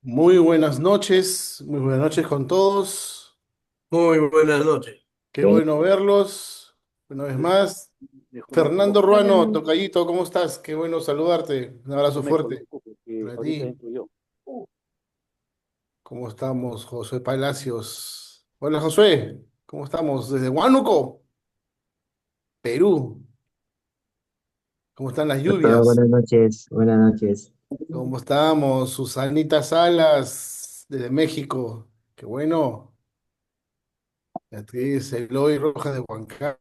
Muy buenas noches con todos. Muy buenas noches. Qué bueno verlos una vez más. Mejor me pongo Fernando cómodo. Ruano, tocallito, ¿cómo estás? Qué bueno saludarte. Un abrazo Mejor me fuerte coloco porque para ahorita ti. entro yo. ¿Cómo estamos, Josué Palacios? Hola, Josué. ¿Cómo estamos? Desde Huánuco, Perú. ¿Cómo están las Doctor, lluvias? buenas noches, buenas noches. ¿Cómo estamos? Susanita Salas, desde México. Qué bueno. Beatriz Eloy Rojas de Huancayo.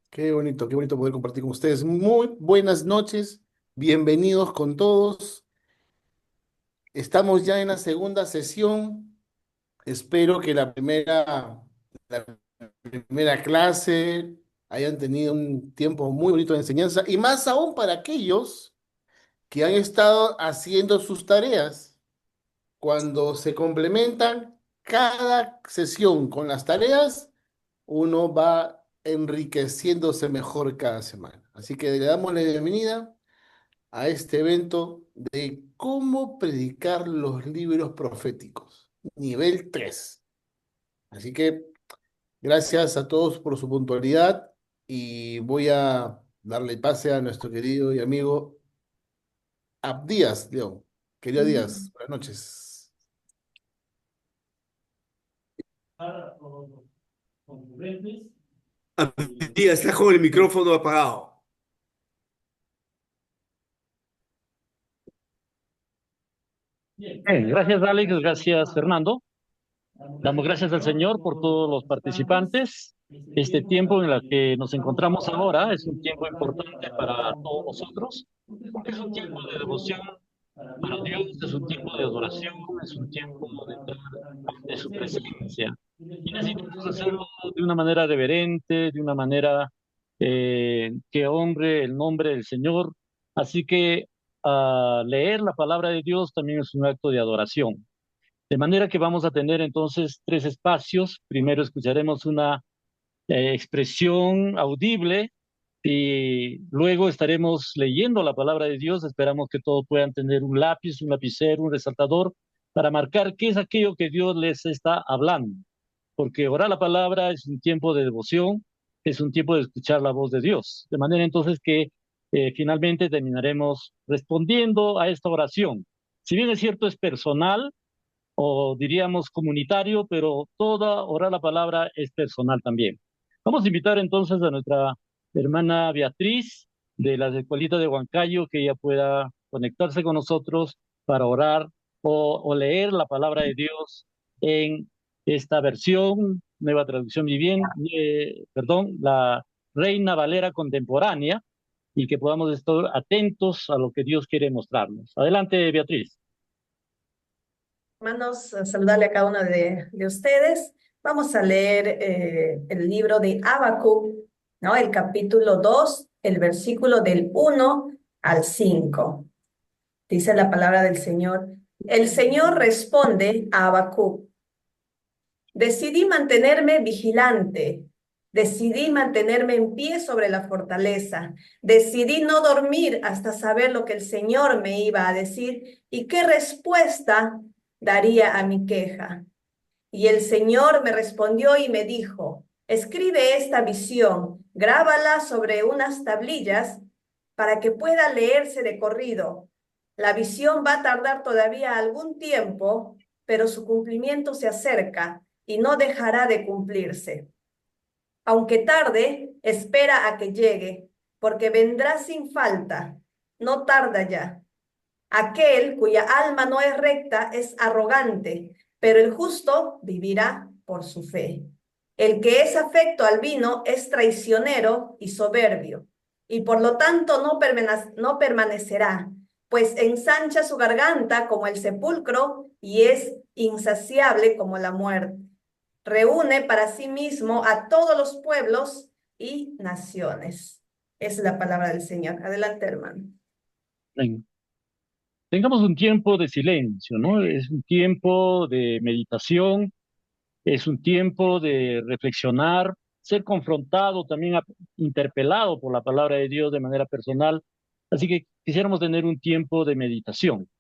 Qué bonito poder compartir con ustedes. Muy buenas noches, bienvenidos con todos. Estamos ya en la segunda sesión. Espero que la primera clase hayan tenido un tiempo muy bonito de enseñanza y más aún para aquellos que han estado haciendo sus tareas. Cuando se complementan cada sesión con las tareas, uno va enriqueciéndose mejor cada semana. Así que le damos la bienvenida a este evento de cómo predicar los libros proféticos, nivel 3. Así que gracias a todos por su puntualidad y voy a darle pase a nuestro querido y amigo Abdías, León. Querido Díaz, buenas noches. Tía, estás con el micrófono apagado. Bien, gracias Alex, gracias Fernando. Damos gracias al Señor por todos los participantes. Este tiempo en el que nos encontramos ahora es un tiempo importante para todos nosotros, porque es un tiempo de devoción para Dios, es un tiempo de adoración, es un tiempo de estar ante su presencia. Y necesitamos hacerlo de una manera reverente, de una manera que honre el nombre del Señor. Así que leer la palabra de Dios también es un acto de adoración. De manera que vamos a tener entonces tres espacios. Primero escucharemos una expresión audible y luego estaremos leyendo la palabra de Dios. Esperamos que todos puedan tener un lápiz, un lapicero, un resaltador para marcar qué es aquello que Dios les está hablando. Porque orar la palabra es un tiempo de devoción, es un tiempo de escuchar la voz de Dios. De manera entonces que finalmente terminaremos respondiendo a esta oración. Si bien es cierto, es personal, o diríamos comunitario, pero toda orar la palabra es personal también. Vamos a invitar entonces a nuestra hermana Beatriz de las escuelitas de Huancayo que ella pueda conectarse con nosotros para orar o leer la palabra de Dios en esta versión, nueva traducción viviente, perdón, la Reina Valera contemporánea, y que podamos estar atentos a lo que Dios quiere mostrarnos. Adelante, Beatriz. Hermanos, saludarle a cada uno de ustedes. Vamos a leer el libro de Habacuc, ¿no? El capítulo 2, el versículo del 1 al 5. Dice la palabra del Señor. El Señor responde a Habacuc: decidí mantenerme vigilante, decidí mantenerme en pie sobre la fortaleza, decidí no dormir hasta saber lo que el Señor me iba a decir y qué respuesta daría a mi queja. Y el Señor me respondió y me dijo: escribe esta visión, grábala sobre unas tablillas para que pueda leerse de corrido. La visión va a tardar todavía algún tiempo, pero su cumplimiento se acerca y no dejará de cumplirse. Aunque tarde, espera a que llegue, porque vendrá sin falta, no tarda ya. Aquel cuya alma no es recta es arrogante, pero el justo vivirá por su fe. El que es afecto al vino es traicionero y soberbio, y por lo tanto no permanecerá, pues ensancha su garganta como el sepulcro y es insaciable como la muerte. Reúne para sí mismo a todos los pueblos y naciones. Es la palabra del Señor. Adelante, hermano. Amén. Tengamos un tiempo de silencio, ¿no? Es un tiempo de meditación, es un tiempo de reflexionar, ser confrontado, también interpelado por la palabra de Dios de manera personal. Así que quisiéramos tener un tiempo de meditación.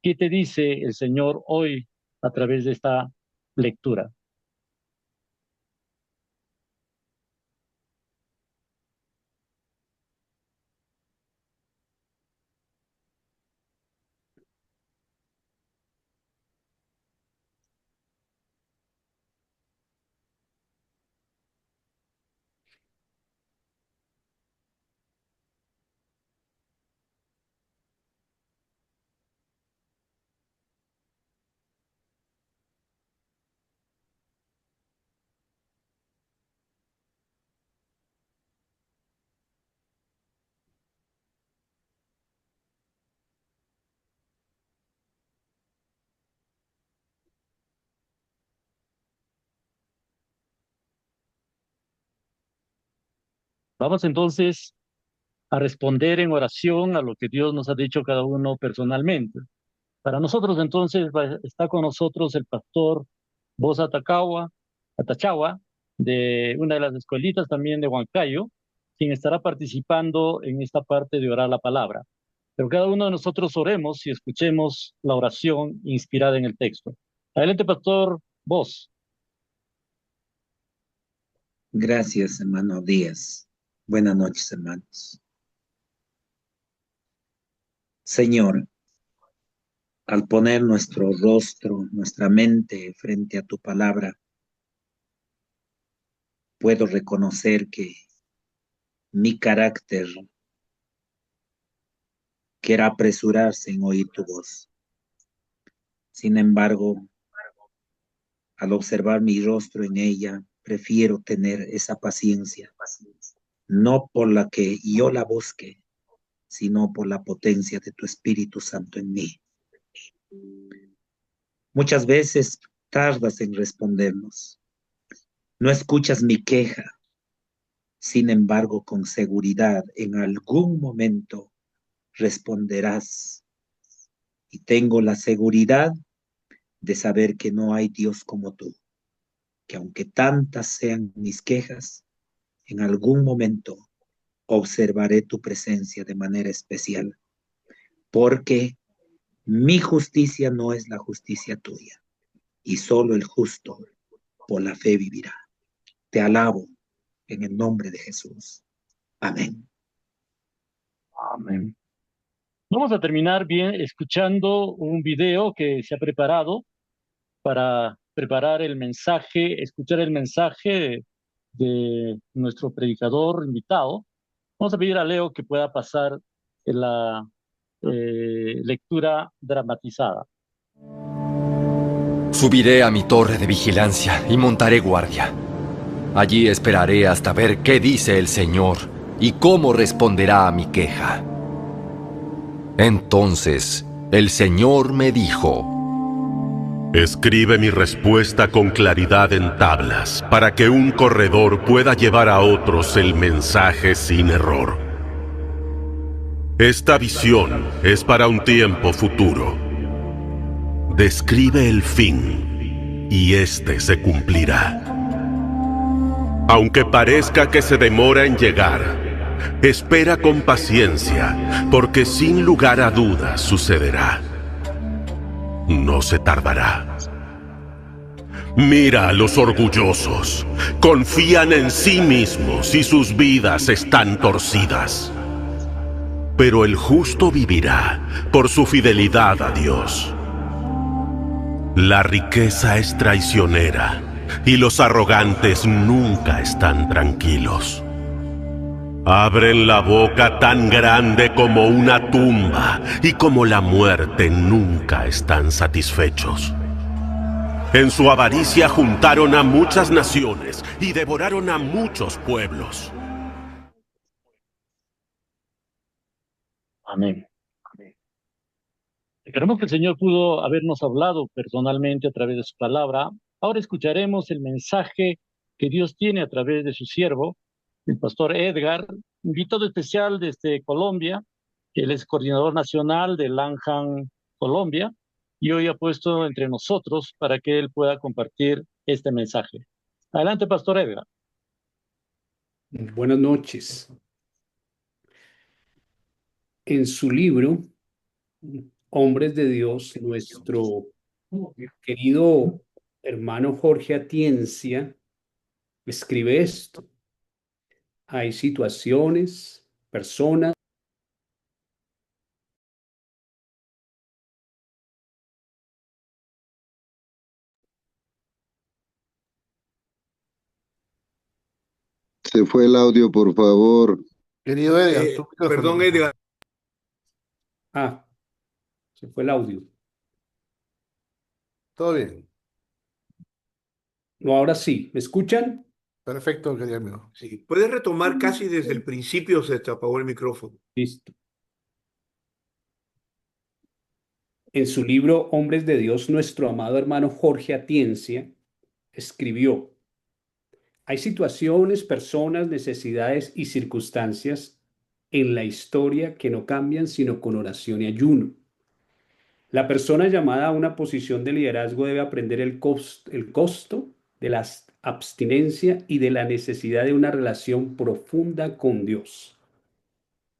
¿Qué te dice el Señor hoy a través de esta lectura? Vamos entonces a responder en oración a lo que Dios nos ha dicho cada uno personalmente. Para nosotros entonces está con nosotros el pastor Bosa Atachagua, de una de las escuelitas también de Huancayo, quien estará participando en esta parte de orar la palabra. Pero cada uno de nosotros oremos y escuchemos la oración inspirada en el texto. Adelante, pastor Bos. Gracias, hermano Díaz. Buenas noches, hermanos. Señor, al poner nuestro rostro, nuestra mente frente a tu palabra, puedo reconocer que mi carácter quiere apresurarse en oír tu voz. Sin embargo, al observar mi rostro en ella, prefiero tener esa paciencia, no por la que yo la busque, sino por la potencia de tu Espíritu Santo en mí. Muchas veces tardas en respondernos. No escuchas mi queja. Sin embargo, con seguridad, en algún momento responderás. Y tengo la seguridad de saber que no hay Dios como tú, que aunque tantas sean mis quejas, en algún momento observaré tu presencia de manera especial, porque mi justicia no es la justicia tuya, y solo el justo por la fe vivirá. Te alabo en el nombre de Jesús. Amén. Amén. Vamos a terminar bien escuchando un video que se ha preparado para preparar el mensaje, escuchar el mensaje de nuestro predicador invitado. Vamos a pedir a Leo que pueda pasar la lectura dramatizada. Subiré a mi torre de vigilancia y montaré guardia. Allí esperaré hasta ver qué dice el Señor y cómo responderá a mi queja. Entonces el Señor me dijo: escribe mi respuesta con claridad en tablas, para que un corredor pueda llevar a otros el mensaje sin error. Esta visión es para un tiempo futuro. Describe el fin, y este se cumplirá. Aunque parezca que se demora en llegar, espera con paciencia, porque sin lugar a dudas sucederá. No se tardará. Mira a los orgullosos. Confían en sí mismos y sus vidas están torcidas. Pero el justo vivirá por su fidelidad a Dios. La riqueza es traicionera y los arrogantes nunca están tranquilos. Abren la boca tan grande como una tumba, y como la muerte nunca están satisfechos. En su avaricia juntaron a muchas naciones y devoraron a muchos pueblos. Amén. Creemos que el Señor pudo habernos hablado personalmente a través de su palabra. Ahora escucharemos el mensaje que Dios tiene a través de su siervo, el pastor Edgar, invitado especial desde Colombia. Él es coordinador nacional de Lanjan Colombia y hoy ha puesto entre nosotros para que él pueda compartir este mensaje. Adelante, pastor Edgar. Buenas noches. En su libro, hombres de Dios, nuestro querido hermano Jorge Atiencia escribe esto. Hay situaciones, personas. Se fue el audio, por favor. Querido Edgar, tu micrófono, Perdón, por favor. Edgar. Ah, se fue el audio. Todo bien. No, ahora sí. ¿Me escuchan? Perfecto, querido amigo. Sí, puedes retomar casi desde el principio, se te apagó el micrófono. Listo. En su libro Hombres de Dios, nuestro amado hermano Jorge Atiencia escribió: hay situaciones, personas, necesidades y circunstancias en la historia que no cambian sino con oración y ayuno. La persona llamada a una posición de liderazgo debe aprender el costo de la abstinencia y de la necesidad de una relación profunda con Dios.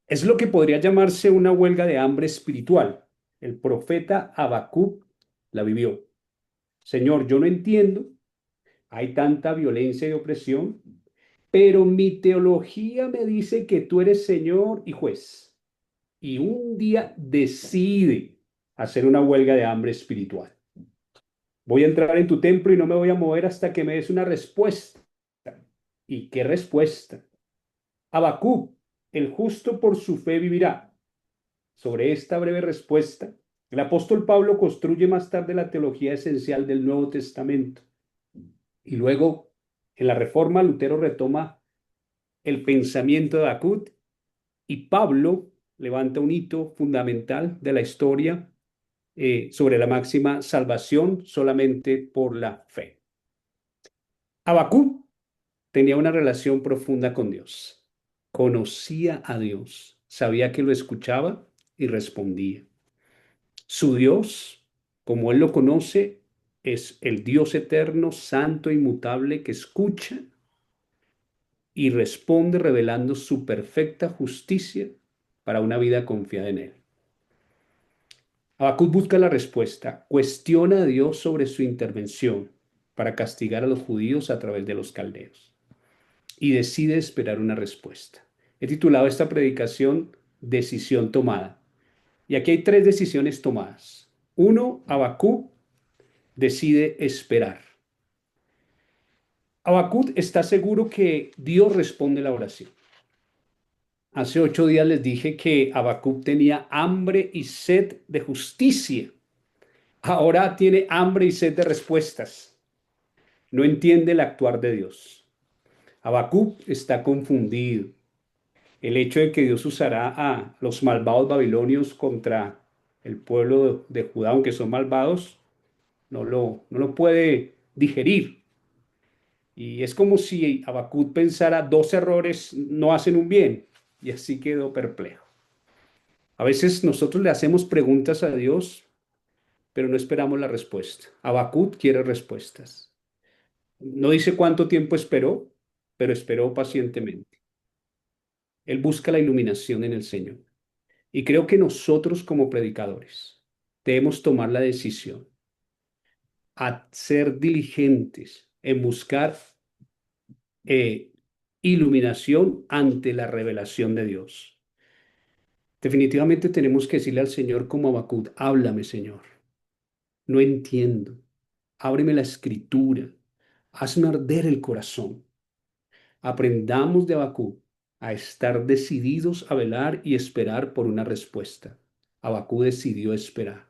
Es lo que podría llamarse una huelga de hambre espiritual. El profeta Habacuc la vivió. Señor, yo no entiendo, hay tanta violencia y opresión, pero mi teología me dice que tú eres Señor y juez. Y un día decide hacer una huelga de hambre espiritual. Voy a entrar en tu templo y no me voy a mover hasta que me des una respuesta. ¿Y qué respuesta? Habacuc, el justo por su fe vivirá. Sobre esta breve respuesta, el apóstol Pablo construye más tarde la teología esencial del Nuevo Testamento. Y luego, en la Reforma, Lutero retoma el pensamiento de Habacuc y Pablo levanta un hito fundamental de la historia sobre la máxima salvación solamente por la fe. Habacuc tenía una relación profunda con Dios. Conocía a Dios, sabía que lo escuchaba y respondía. Su Dios, como él lo conoce, es el Dios eterno, santo e inmutable que escucha y responde revelando su perfecta justicia para una vida confiada en él. Habacuc busca la respuesta, cuestiona a Dios sobre su intervención para castigar a los judíos a través de los caldeos y decide esperar una respuesta. He titulado esta predicación Decisión tomada. Y aquí hay tres decisiones tomadas. Uno, Habacuc decide esperar. Habacuc está seguro que Dios responde la oración. Hace 8 días les dije que Habacuc tenía hambre y sed de justicia. Ahora tiene hambre y sed de respuestas. No entiende el actuar de Dios. Habacuc está confundido. El hecho de que Dios usará a los malvados babilonios contra el pueblo de Judá, aunque son malvados, no lo puede digerir. Y es como si Habacuc pensara: dos errores no hacen un bien. Y así quedó perplejo. A veces nosotros le hacemos preguntas a Dios, pero no esperamos la respuesta. Habacuc quiere respuestas. No dice cuánto tiempo esperó, pero esperó pacientemente. Él busca la iluminación en el Señor. Y creo que nosotros como predicadores debemos tomar la decisión a ser diligentes en buscar iluminación ante la revelación de Dios. Definitivamente tenemos que decirle al Señor como Habacuc: háblame, Señor. No entiendo. Ábreme la escritura. Hazme arder el corazón. Aprendamos de Habacuc a estar decididos a velar y esperar por una respuesta. Habacuc decidió esperar.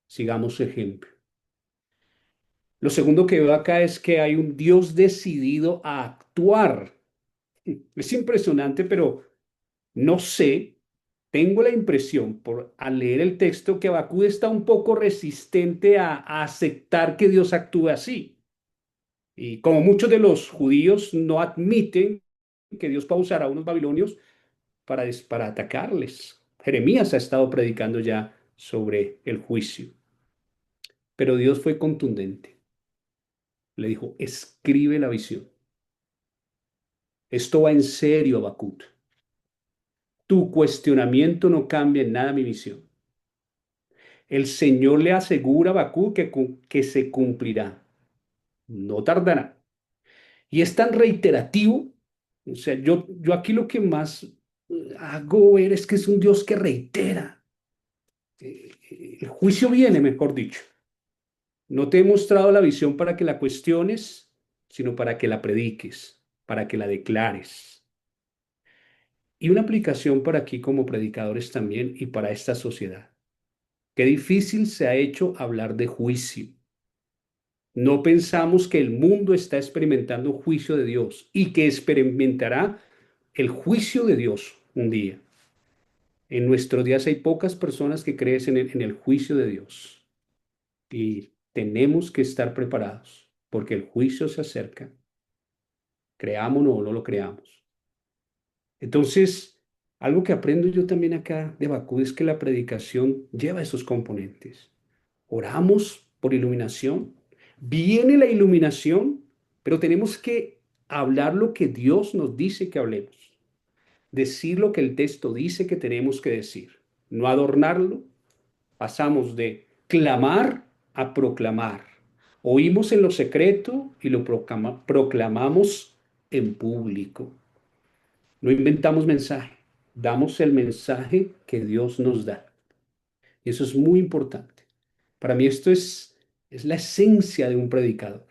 Sigamos su ejemplo. Lo segundo que veo acá es que hay un Dios decidido a actuar. Es impresionante, pero no sé, tengo la impresión al leer el texto que Habacuc está un poco resistente a aceptar que Dios actúe así. Y como muchos de los judíos no admiten que Dios va a usar a unos babilonios para atacarles. Jeremías ha estado predicando ya sobre el juicio. Pero Dios fue contundente. Le dijo: escribe la visión. Esto va en serio, Habacuc. Tu cuestionamiento no cambia en nada mi visión. El Señor le asegura a Habacuc que se cumplirá, no tardará. Y es tan reiterativo, o sea, yo aquí lo que más hago ver es que es un Dios que reitera. El juicio viene, mejor dicho. No te he mostrado la visión para que la cuestiones, sino para que la prediques, para que la declares. Y una aplicación para aquí como predicadores también y para esta sociedad. Qué difícil se ha hecho hablar de juicio. No pensamos que el mundo está experimentando un juicio de Dios y que experimentará el juicio de Dios un día. En nuestros días hay pocas personas que creen en el juicio de Dios y tenemos que estar preparados porque el juicio se acerca, creámoslo o no lo creamos. Entonces, algo que aprendo yo también acá de Bakú es que la predicación lleva esos componentes. Oramos por iluminación, viene la iluminación, pero tenemos que hablar lo que Dios nos dice que hablemos, decir lo que el texto dice que tenemos que decir, no adornarlo. Pasamos de clamar a proclamar. Oímos en lo secreto y lo proclamamos en público. No inventamos mensaje, damos el mensaje que Dios nos da. Y eso es muy importante. Para mí esto es la esencia de un predicador.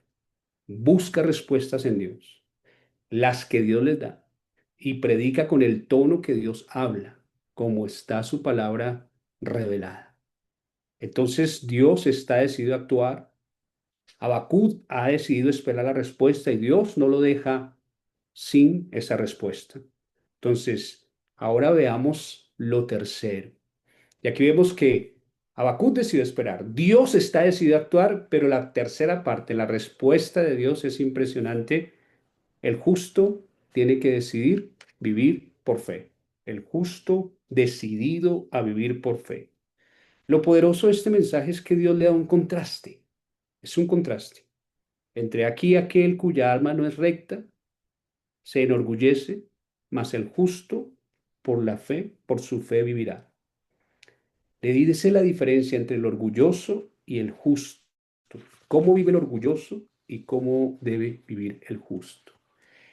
Busca respuestas en Dios, las que Dios les da, y predica con el tono que Dios habla, como está su palabra revelada. Entonces Dios está decidido a actuar. Habacuc ha decidido esperar la respuesta y Dios no lo deja sin esa respuesta. Entonces, ahora veamos lo tercero. Y aquí vemos que Habacuc decidió esperar. Dios está decidido a actuar, pero la tercera parte, la respuesta de Dios es impresionante. El justo tiene que decidir vivir por fe. El justo decidido a vivir por fe. Lo poderoso de este mensaje es que Dios le da un contraste. Es un contraste entre aquí y aquel cuya alma no es recta, se enorgullece, mas el justo por la fe, por su fe vivirá. Le dice la diferencia entre el orgulloso y el justo. ¿Cómo vive el orgulloso y cómo debe vivir el justo?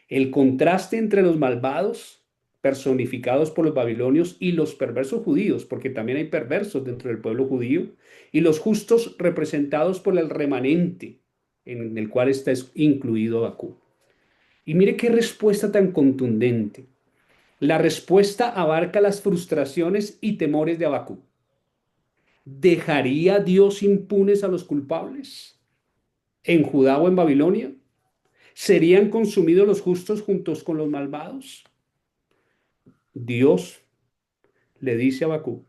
El contraste entre los malvados, personificados por los babilonios, y los perversos judíos, porque también hay perversos dentro del pueblo judío, y los justos representados por el remanente, en el cual está incluido Habacuc. Y mire qué respuesta tan contundente. La respuesta abarca las frustraciones y temores de Habacuc. ¿Dejaría Dios impunes a los culpables en Judá o en Babilonia? ¿Serían consumidos los justos juntos con los malvados? Dios le dice a Habacuc,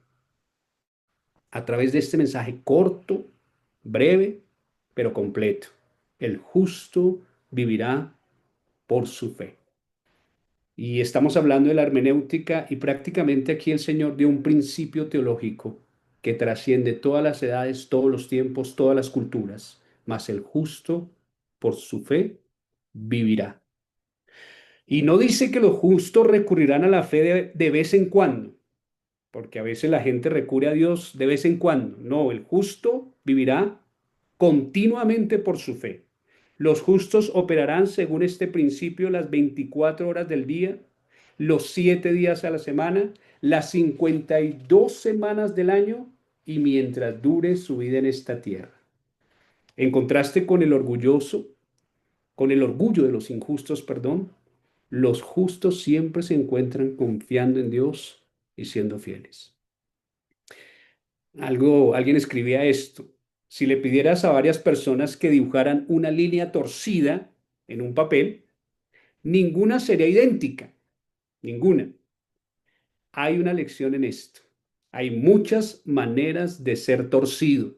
a través de este mensaje corto, breve, pero completo, el justo vivirá por su fe. Y estamos hablando de la hermenéutica y prácticamente aquí el Señor dio un principio teológico que trasciende todas las edades, todos los tiempos, todas las culturas, mas el justo por su fe vivirá. Y no dice que los justos recurrirán a la fe de vez en cuando, porque a veces la gente recurre a Dios de vez en cuando. No, el justo vivirá continuamente por su fe. Los justos operarán según este principio las 24 horas del día, los 7 días a la semana, las 52 semanas del año y mientras dure su vida en esta tierra. En contraste con el orgulloso, con el orgullo de los injustos, perdón, los justos siempre se encuentran confiando en Dios y siendo fieles. Alguien escribía esto. Si le pidieras a varias personas que dibujaran una línea torcida en un papel, ninguna sería idéntica, ninguna. Hay una lección en esto. Hay muchas maneras de ser torcido,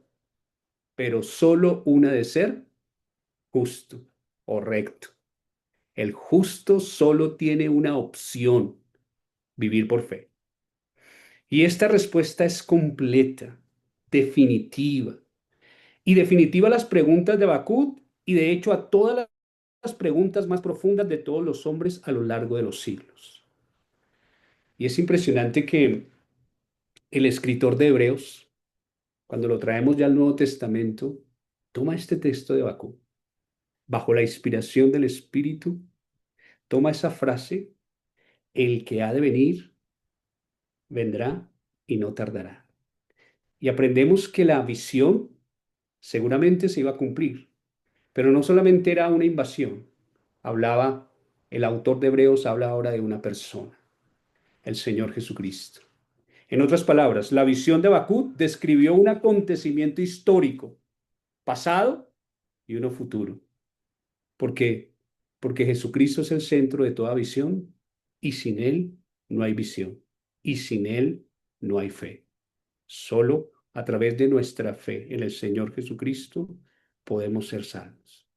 pero solo una de ser justo o recto. El justo solo tiene una opción, vivir por fe. Y esta respuesta es completa, definitiva. Y definitiva a las preguntas de Habacuc y de hecho a todas las preguntas más profundas de todos los hombres a lo largo de los siglos. Y es impresionante que el escritor de Hebreos cuando lo traemos ya al Nuevo Testamento, toma este texto de Habacuc, bajo la inspiración del Espíritu, toma esa frase, el que ha de venir, vendrá y no tardará. Y aprendemos que la visión seguramente se iba a cumplir, pero no solamente era una invasión, hablaba, el autor de Hebreos habla ahora de una persona, el Señor Jesucristo. En otras palabras, la visión de Habacuc describió un acontecimiento histórico, pasado y uno futuro. ¿Por qué? Porque Jesucristo es el centro de toda visión y sin Él no hay visión y sin Él no hay fe. Solo a través de nuestra fe en el Señor Jesucristo podemos ser salvos.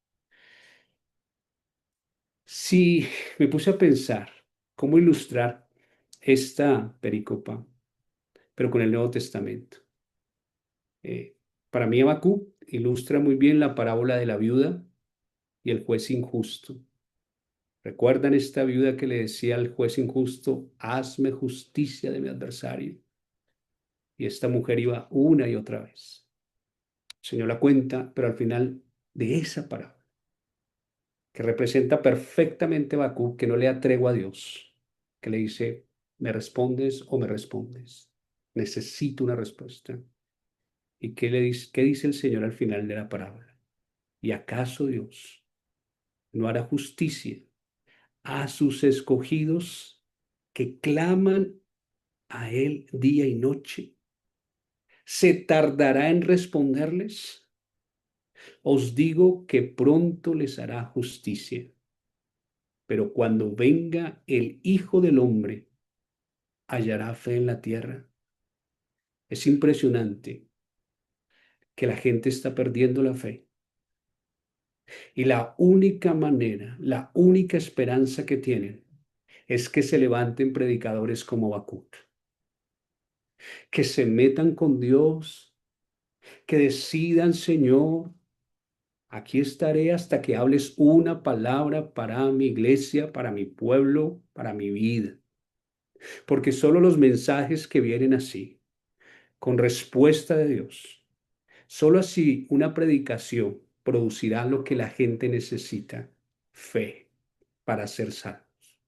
Si me puse a pensar cómo ilustrar esta pericopa, pero con el Nuevo Testamento. Para mí, Habacuc ilustra muy bien la parábola de la viuda y el juez injusto. ¿Recuerdan esta viuda que le decía al juez injusto, hazme justicia de mi adversario? Y esta mujer iba una y otra vez. El Señor la cuenta, pero al final de esa parábola, que representa perfectamente a Habacuc, que no le atregua a Dios, que le dice, ¿me respondes o me respondes? Necesito una respuesta. ¿Y qué dice el Señor al final de la parábola? ¿Y acaso Dios no hará justicia a sus escogidos que claman a Él día y noche? ¿Se tardará en responderles? Os digo que pronto les hará justicia. Pero cuando venga el Hijo del Hombre, ¿hallará fe en la tierra? Es impresionante que la gente está perdiendo la fe. Y la única manera, la única esperanza que tienen es que se levanten predicadores como Habacuc, que se metan con Dios, que decidan, Señor, aquí estaré hasta que hables una palabra para mi iglesia, para mi pueblo, para mi vida. Porque solo los mensajes que vienen así, con respuesta de Dios, solo así una predicación producirá lo que la gente necesita, fe, para ser salvos.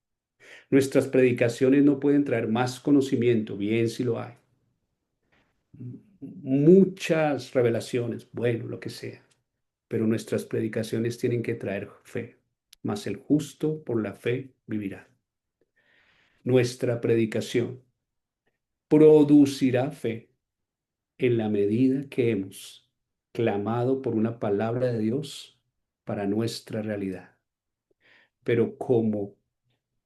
Nuestras predicaciones no pueden traer más conocimiento, bien si lo hay. Muchas revelaciones, bueno, lo que sea. Pero nuestras predicaciones tienen que traer fe, mas el justo por la fe vivirá. Nuestra predicación producirá fe en la medida que hemos clamado por una palabra de Dios para nuestra realidad. Pero como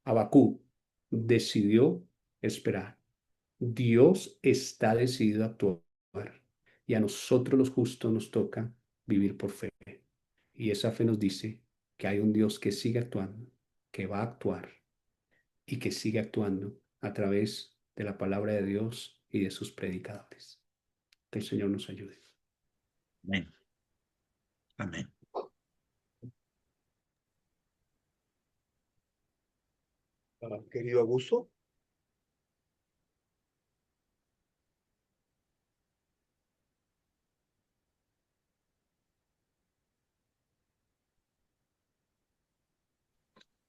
Habacuc decidió esperar, Dios está decidido a actuar y a nosotros los justos nos toca vivir por fe. Y esa fe nos dice que hay un Dios que sigue actuando, que va a actuar y que sigue actuando a través de la palabra de Dios y de sus predicadores. Que el Señor nos ayude. Amén. Amén. Querido Augusto.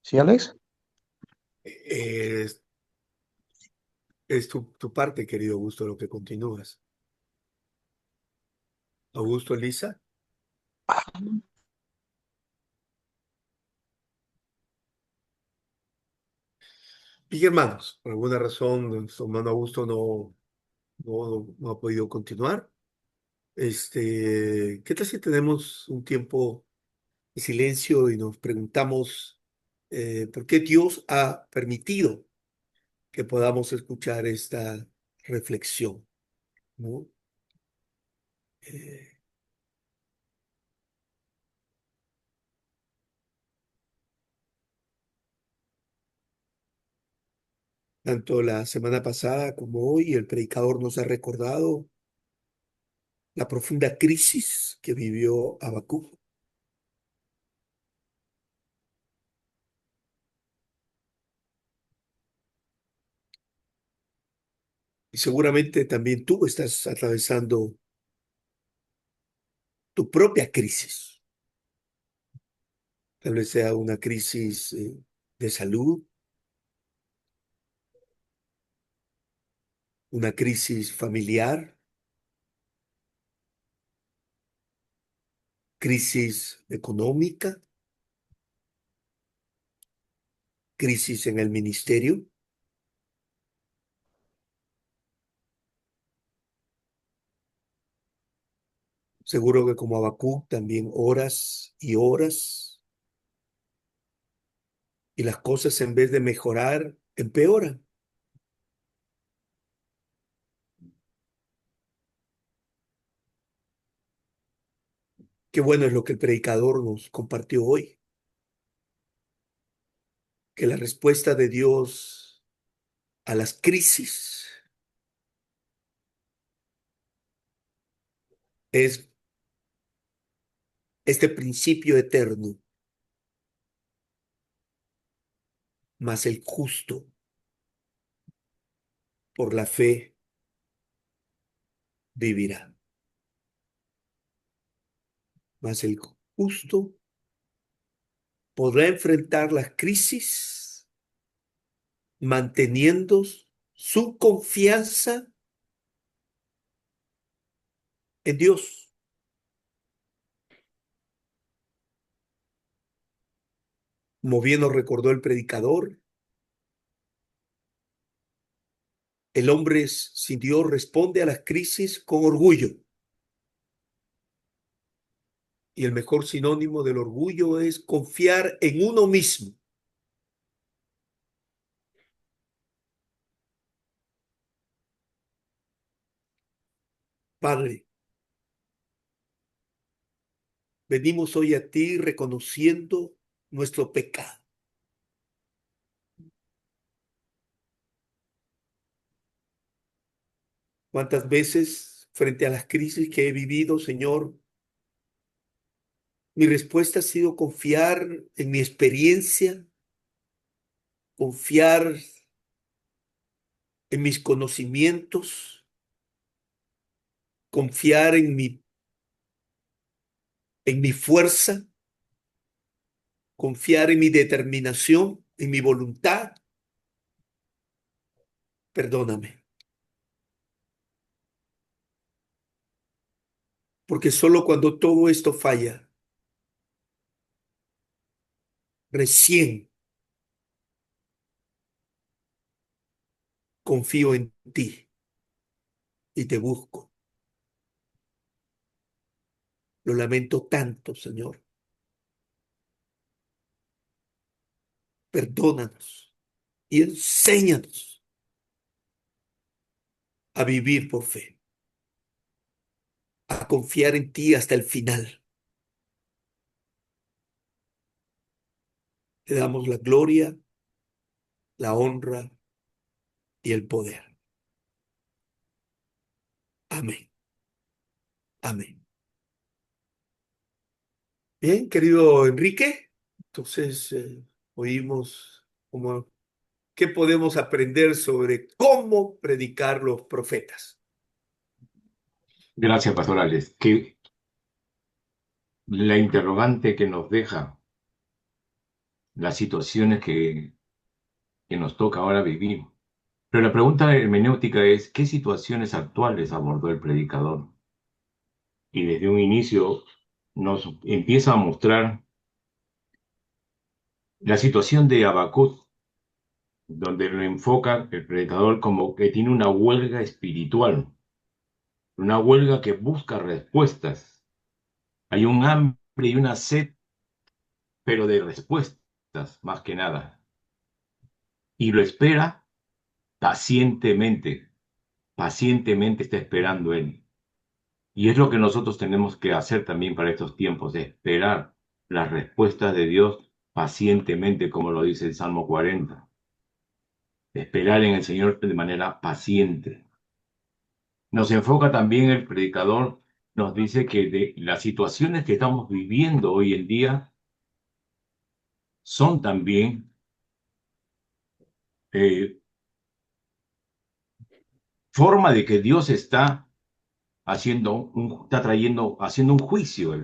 ¿Sí, Alex? Es, es tu parte, querido Augusto, lo que continúas. Augusto, Elisa. Y hermanos, por alguna razón, nuestro hermano Augusto no ha podido continuar. ¿Qué tal si tenemos un tiempo de silencio y nos preguntamos por qué Dios ha permitido que podamos escuchar esta reflexión, ¿no? Eh, Tanto la semana pasada como hoy, el predicador nos ha recordado la profunda crisis que vivió Habacuc. Y seguramente también tú estás atravesando tu propia crisis. Tal vez sea una crisis de salud, una crisis familiar, crisis económica, crisis en el ministerio. Seguro que como Habacuc también horas y horas, y las cosas en vez de mejorar, empeoran. Qué bueno es lo que el predicador nos compartió hoy, que la respuesta de Dios a las crisis es este principio eterno, mas el justo por la fe vivirá. Mas el justo podrá enfrentar las crisis manteniendo su confianza en Dios. Como bien nos recordó el predicador, el hombre sin Dios responde a las crisis con orgullo. Y el mejor sinónimo del orgullo es confiar en uno mismo. Padre, venimos hoy a ti reconociendo nuestro pecado. ¿Cuántas veces frente a las crisis que he vivido, Señor, mi respuesta ha sido confiar en mi experiencia, confiar en mis conocimientos, confiar en mi fuerza, confiar en mi determinación, en mi voluntad? Perdóname. Porque solo cuando todo esto falla, recién confío en ti y te busco. Lo lamento tanto, Señor. Perdónanos y enséñanos a vivir por fe, a confiar en ti hasta el final. Te damos la gloria, la honra y el poder. Amén. Amén. Bien, querido Enrique, entonces oímos qué podemos aprender sobre cómo predicar los profetas. Gracias, pastorales. Que la interrogante que nos deja las situaciones que nos toca ahora vivir. Pero la pregunta hermenéutica es, ¿qué situaciones actuales abordó el predicador? Y desde un inicio nos empieza a mostrar la situación de Habacuc, donde lo enfoca el predicador como que tiene una huelga espiritual, una huelga que busca respuestas. Hay un hambre y una sed, pero de respuestas más que nada. Y lo espera pacientemente, pacientemente está esperando él. Y es lo que nosotros tenemos que hacer también para estos tiempos, esperar las respuestas de Dios pacientemente, como lo dice el Salmo 40. Esperar en el Señor de manera paciente. Nos enfoca también el predicador, nos dice que de las situaciones que estamos viviendo hoy en día son también forma de que Dios está haciendo un juicio.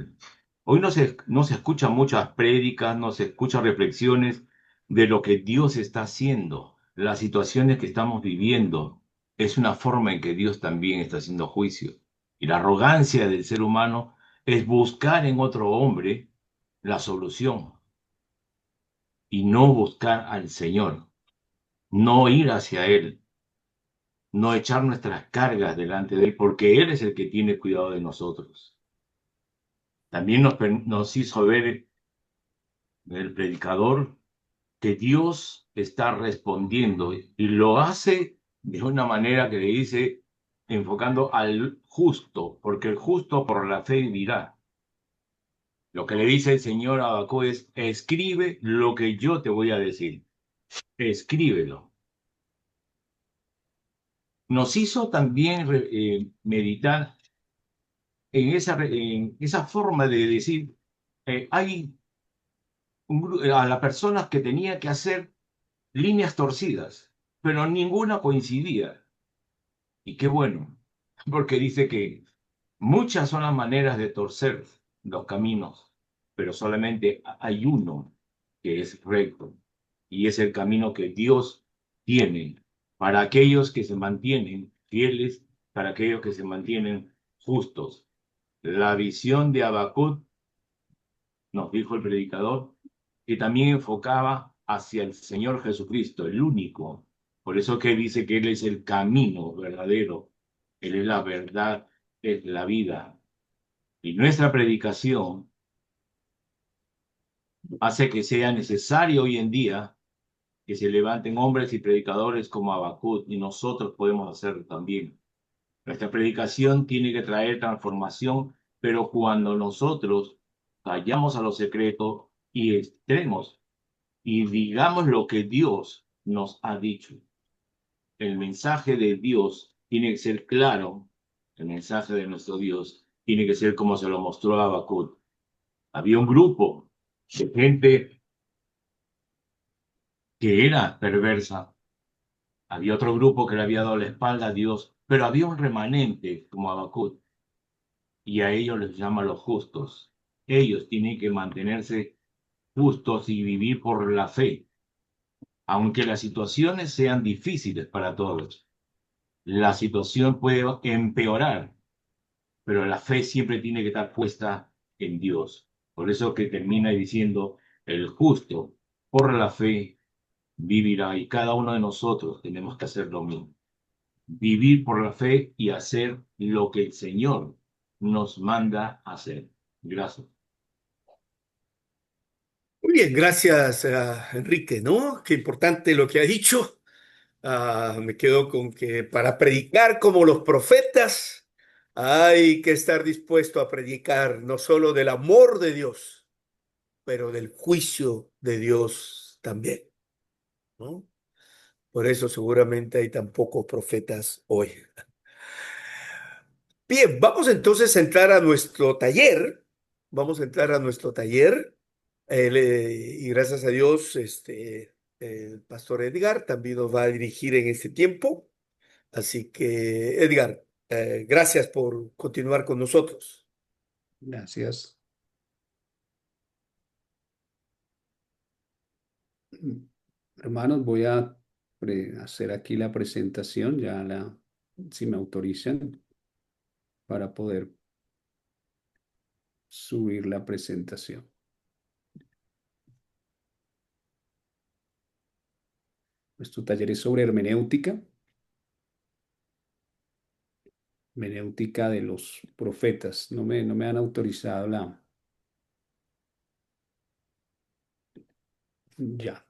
Hoy no se escuchan muchas prédicas, no se escuchan reflexiones de lo que Dios está haciendo, las situaciones que estamos viviendo. Es una forma en que Dios también está haciendo juicio. Y la arrogancia del ser humano es buscar en otro hombre la solución y no buscar al Señor, no ir hacia Él, no echar nuestras cargas delante de Él, porque Él es el que tiene cuidado de nosotros. También nos hizo ver el predicador que Dios está respondiendo y lo hace de una manera que le dice, enfocando al justo, porque el justo por la fe vivirá. Lo que le dice el Señor a Habacuc es, escribe lo que yo te voy a decir, escríbelo. Nos hizo también meditar en esa forma de decir, hay a las personas que tenía que hacer líneas torcidas, pero ninguna coincidía. Y qué bueno, porque dice que muchas son las maneras de torcer los caminos, pero solamente hay uno que es recto, y es el camino que Dios tiene para aquellos que se mantienen fieles, para aquellos que se mantienen justos. La visión de Habacuc, nos dijo el predicador, que también enfocaba hacia el Señor Jesucristo, el único. Por eso que dice que Él es el camino verdadero, Él es la verdad, es la vida. Y nuestra predicación hace que sea necesario hoy en día que se levanten hombres y predicadores como Habacuc, y nosotros podemos hacerlo también. Nuestra predicación tiene que traer transformación, pero cuando nosotros vayamos a lo secreto y estemos y digamos lo que Dios nos ha dicho. El mensaje de Dios tiene que ser claro, el mensaje de nuestro Dios tiene que ser como se lo mostró a Habacuc. Había un grupo de gente que era perversa, había otro grupo que le había dado la espalda a Dios, pero había un remanente como Habacuc, y a ellos les llama los justos. Ellos tienen que mantenerse justos y vivir por la fe, aunque las situaciones sean difíciles para todos. La situación puede empeorar, pero la fe siempre tiene que estar puesta en Dios. Por eso que termina diciendo, el justo por la fe vivirá, y cada uno de nosotros tenemos que hacer lo mismo. Vivir por la fe y hacer lo que el Señor nos manda hacer. Gracias. Muy bien, gracias, Enrique, ¿no? Qué importante lo que ha dicho. Me quedo con que para predicar como los profetas hay que estar dispuesto a predicar no solo del amor de Dios, pero del juicio de Dios también, ¿no? Por eso seguramente hay tan pocos profetas hoy. Bien, vamos entonces a entrar a nuestro taller. Vamos a entrar a nuestro taller. Y gracias a Dios, el pastor Edgar también nos va a dirigir en este tiempo. Así que, Edgar, gracias por continuar con nosotros. Gracias. Hermanos, voy a hacer aquí la presentación, si me autorizan, para poder subir la presentación. Nuestro taller es sobre hermenéutica de los profetas. No me han autorizado Ya.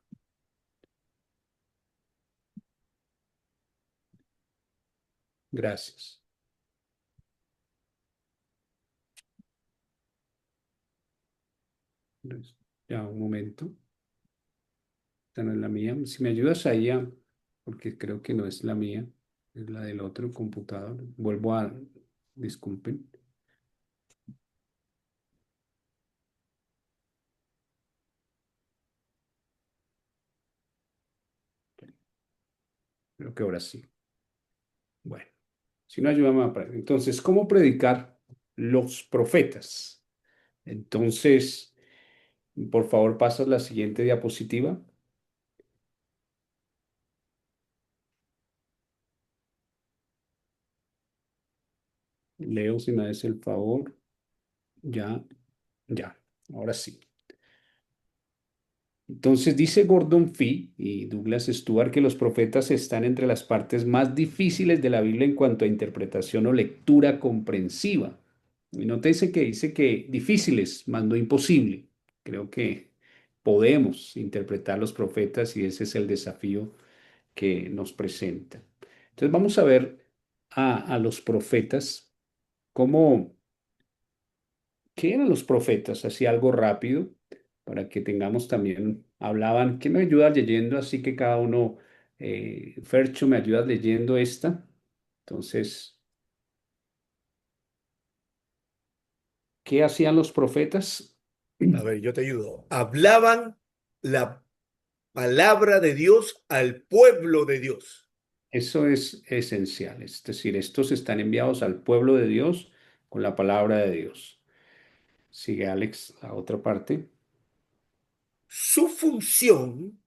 Gracias. Ya, un momento. Esta no es la mía. Si me ayudas ahí, porque creo que no es la mía, es la del otro computador. Disculpen. Creo que ahora sí. Bueno, Si no, ayúdame a aprender. Entonces, ¿cómo predicar los profetas? Entonces, por favor, pasas la siguiente diapositiva. Leo, si me haces el favor. Ya, ya, ahora sí. Entonces dice Gordon Fee y Douglas Stuart que los profetas están entre las partes más difíciles de la Biblia en cuanto a interpretación o lectura comprensiva. Y nótese que dice que difíciles, más no imposible. Creo que podemos interpretar los profetas y ese es el desafío que nos presenta. Entonces vamos a ver a los profetas, cómo, qué eran los profetas, así algo rápido, para que tengamos también, hablaban, ¿quién me ayuda leyendo? Así que cada uno, Fercho, ¿me ayudas leyendo esta? Entonces, ¿qué hacían los profetas? A ver, yo te ayudo. Hablaban la palabra de Dios al pueblo de Dios. Eso es esencial, es decir, estos están enviados al pueblo de Dios con la palabra de Dios. Sigue Alex, a otra parte. Su función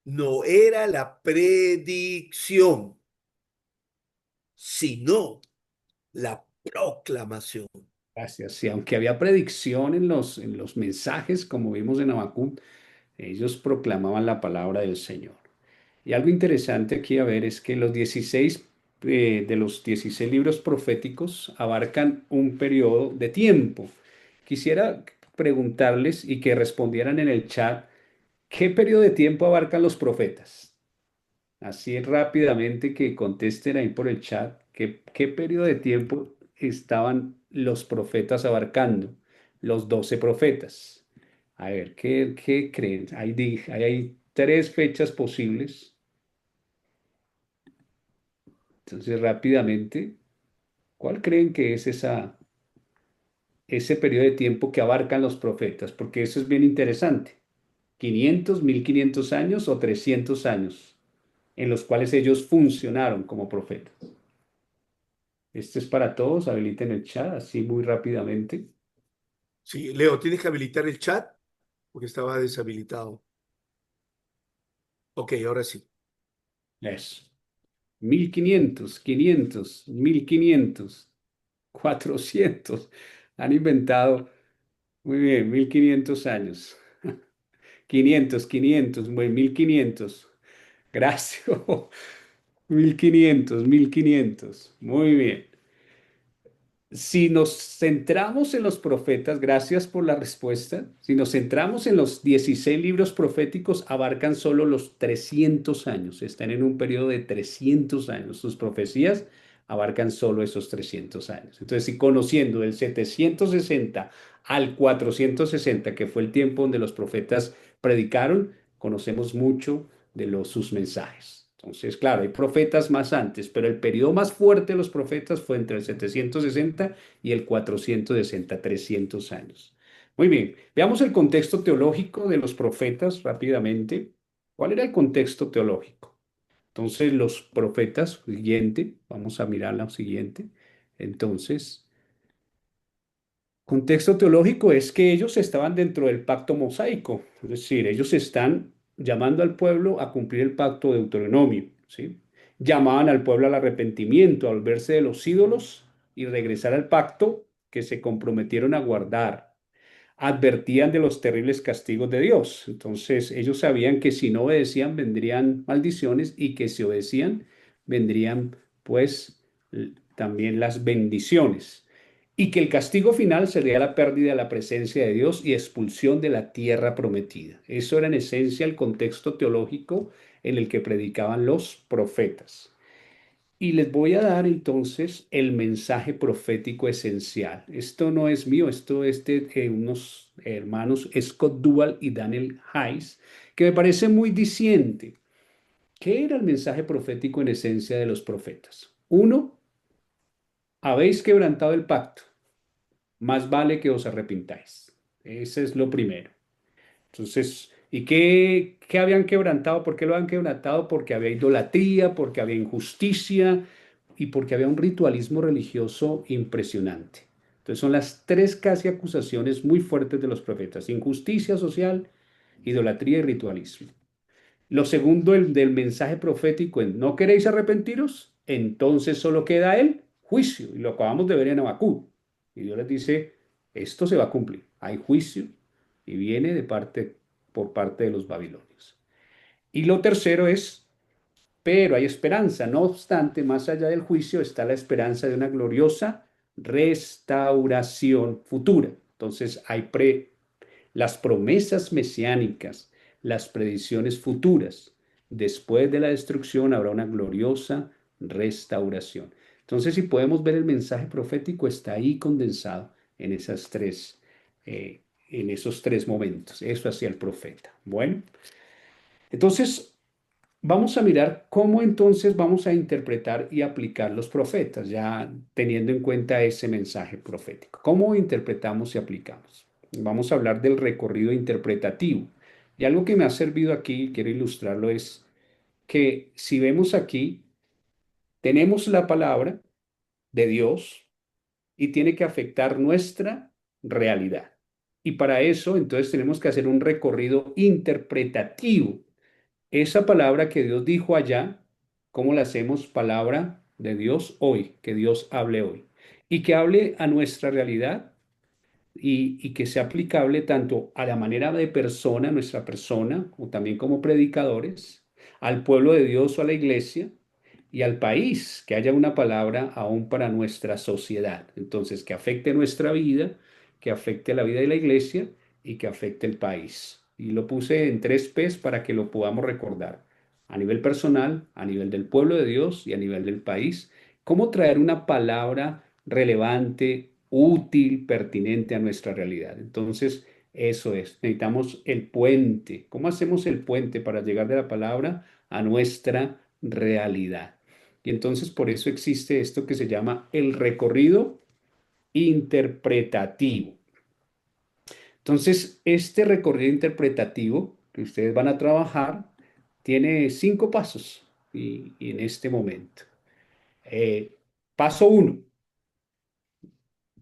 no era la predicción, sino la proclamación. Gracias. Sí, aunque había predicción en los mensajes, como vimos en Habacuc, ellos proclamaban la palabra del Señor. Y algo interesante aquí a ver es que los 16 de los 16 libros proféticos abarcan un periodo de tiempo. Quisiera preguntarles y que respondieran en el chat, ¿qué periodo de tiempo abarcan los profetas? Así rápidamente que contesten ahí por el chat, ¿qué periodo de tiempo estaban los profetas abarcando? Los 12 profetas. A ver, ¿qué creen? Hay tres fechas posibles. Entonces, rápidamente, ¿cuál creen que es ese periodo de tiempo que abarcan los profetas? Porque eso es bien interesante. 500, 1500 años o 300 años en los cuales ellos funcionaron como profetas. Este es para todos, habiliten el chat así muy rápidamente. Sí, Leo, tienes que habilitar el chat porque estaba deshabilitado. Ok, ahora sí. Eso. 1500, 500, 1500, 400. Han inventado, muy bien, 1500 años. 500, 500, muy 1500. Gracias. 1500, 1500. Muy bien. Si nos centramos en los profetas, gracias por la respuesta, si nos centramos en los 16 libros proféticos, abarcan solo los 300 años, están en un periodo de 300 años, sus profecías abarcan solo esos 300 años. Entonces, si conociendo del 760 al 460, que fue el tiempo donde los profetas predicaron, conocemos mucho de sus mensajes. Entonces, claro, hay profetas más antes, pero el periodo más fuerte de los profetas fue entre el 760 y el 460, 300 años. Muy bien, veamos el contexto teológico de los profetas rápidamente. ¿Cuál era el contexto teológico? Entonces, los profetas, siguiente, vamos a mirar la siguiente. Entonces, contexto teológico es que ellos estaban dentro del pacto mosaico, es decir, ellos están llamando al pueblo a cumplir el pacto de Deuteronomio, ¿sí? Llamaban al pueblo al arrepentimiento, a volverse de los ídolos y regresar al pacto que se comprometieron a guardar. Advertían de los terribles castigos de Dios. Entonces, ellos sabían que si no obedecían vendrían maldiciones y que si obedecían vendrían pues también las bendiciones y que el castigo final sería la pérdida de la presencia de Dios y expulsión de la tierra prometida. Eso era en esencia el contexto teológico en el que predicaban los profetas. Y les voy a dar entonces el mensaje profético esencial. Esto no es mío, esto es de unos hermanos Scott Dual y Daniel Hayes, que me parece muy diciente. ¿Qué era el mensaje profético en esencia de los profetas? Uno, habéis quebrantado el pacto, más vale que os arrepintáis. Ese es lo primero. Entonces, ¿y qué habían quebrantado? ¿Por qué lo habían quebrantado? Porque había idolatría, porque había injusticia, y porque había un ritualismo religioso impresionante. Entonces son las tres casi acusaciones muy fuertes de los profetas: injusticia social, idolatría y ritualismo. Lo segundo, el del mensaje profético en ¿no queréis arrepentiros? Entonces solo queda el juicio, y lo acabamos de ver en Habacuc. Y Dios les dice, esto se va a cumplir, hay juicio y viene por parte de los babilonios. Y lo tercero es, pero hay esperanza, no obstante, más allá del juicio está la esperanza de una gloriosa restauración futura. Entonces las promesas mesiánicas, las predicciones futuras. Después de la destrucción habrá una gloriosa restauración. Entonces, si podemos ver el mensaje profético, está ahí condensado en en esos tres momentos. Eso hacía el profeta. Bueno, entonces vamos a mirar cómo entonces vamos a interpretar y aplicar los profetas, ya teniendo en cuenta ese mensaje profético. ¿Cómo interpretamos y aplicamos? Vamos a hablar del recorrido interpretativo. Y algo que me ha servido aquí, quiero ilustrarlo, es que si vemos aquí, tenemos la palabra de Dios y tiene que afectar nuestra realidad. Y para eso, entonces, tenemos que hacer un recorrido interpretativo. Esa palabra que Dios dijo allá, ¿cómo la hacemos palabra de Dios hoy? Que Dios hable hoy. Y que hable a nuestra realidad y que sea aplicable tanto a la manera de persona, nuestra persona, o también como predicadores, al pueblo de Dios o a la iglesia y al país, que haya una palabra aún para nuestra sociedad. Entonces, que afecte nuestra vida, que afecte la vida de la iglesia y que afecte el país. Y lo puse en tres P's para que lo podamos recordar. A nivel personal, a nivel del pueblo de Dios y a nivel del país. ¿Cómo traer una palabra relevante, útil, pertinente a nuestra realidad? Entonces, eso es. Necesitamos el puente. ¿Cómo hacemos el puente para llegar de la palabra a nuestra realidad? Y entonces por eso existe esto que se llama el recorrido interpretativo. Entonces, este recorrido interpretativo que ustedes van a trabajar tiene 5 pasos y en este momento. Paso 1: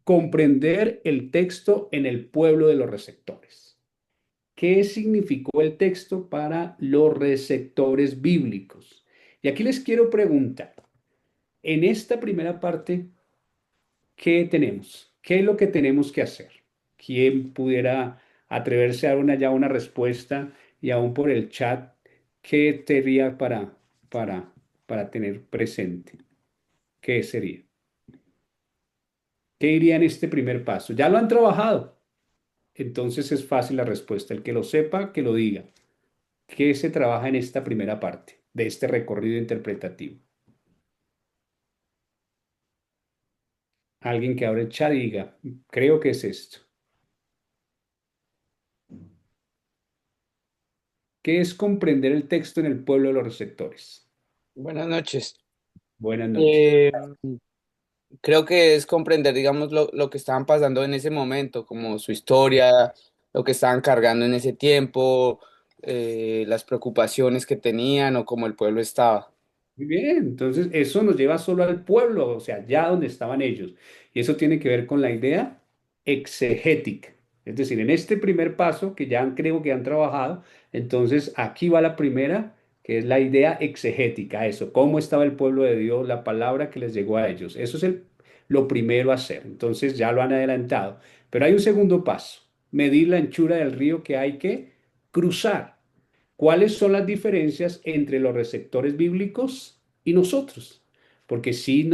comprender el texto en el pueblo de los receptores. ¿Qué significó el texto para los receptores bíblicos? Y aquí les quiero preguntar, en esta primera parte, ¿qué tenemos? ¿Qué es lo que tenemos que hacer? ¿Quién pudiera atreverse a dar ya una respuesta y aún por el chat, qué sería para, para tener presente? ¿Qué sería? ¿Qué iría en este primer paso? Ya lo han trabajado, entonces es fácil la respuesta. El que lo sepa, que lo diga. ¿Qué se trabaja en esta primera parte de este recorrido interpretativo? Alguien que abra el chat y diga, creo que es esto. ¿Qué es comprender el texto en el pueblo de los receptores? Buenas noches. Buenas noches. Eh, Creo que es comprender, digamos, lo que estaban pasando en ese momento, como su historia, lo que estaban cargando en ese tiempo, las preocupaciones que tenían o cómo el pueblo estaba. Muy bien, entonces eso nos lleva solo al pueblo, o sea, ya donde estaban ellos. Y eso tiene que ver con la idea exegética. Es decir, en este primer paso, que ya creo que han trabajado, entonces aquí va la primera, que es la idea exegética, eso, cómo estaba el pueblo de Dios, la palabra que les llegó a ellos. Eso es lo primero a hacer. Entonces ya lo han adelantado. Pero hay un segundo paso, medir la anchura del río que hay que cruzar. ¿Cuáles son las diferencias entre los receptores bíblicos y nosotros? Porque si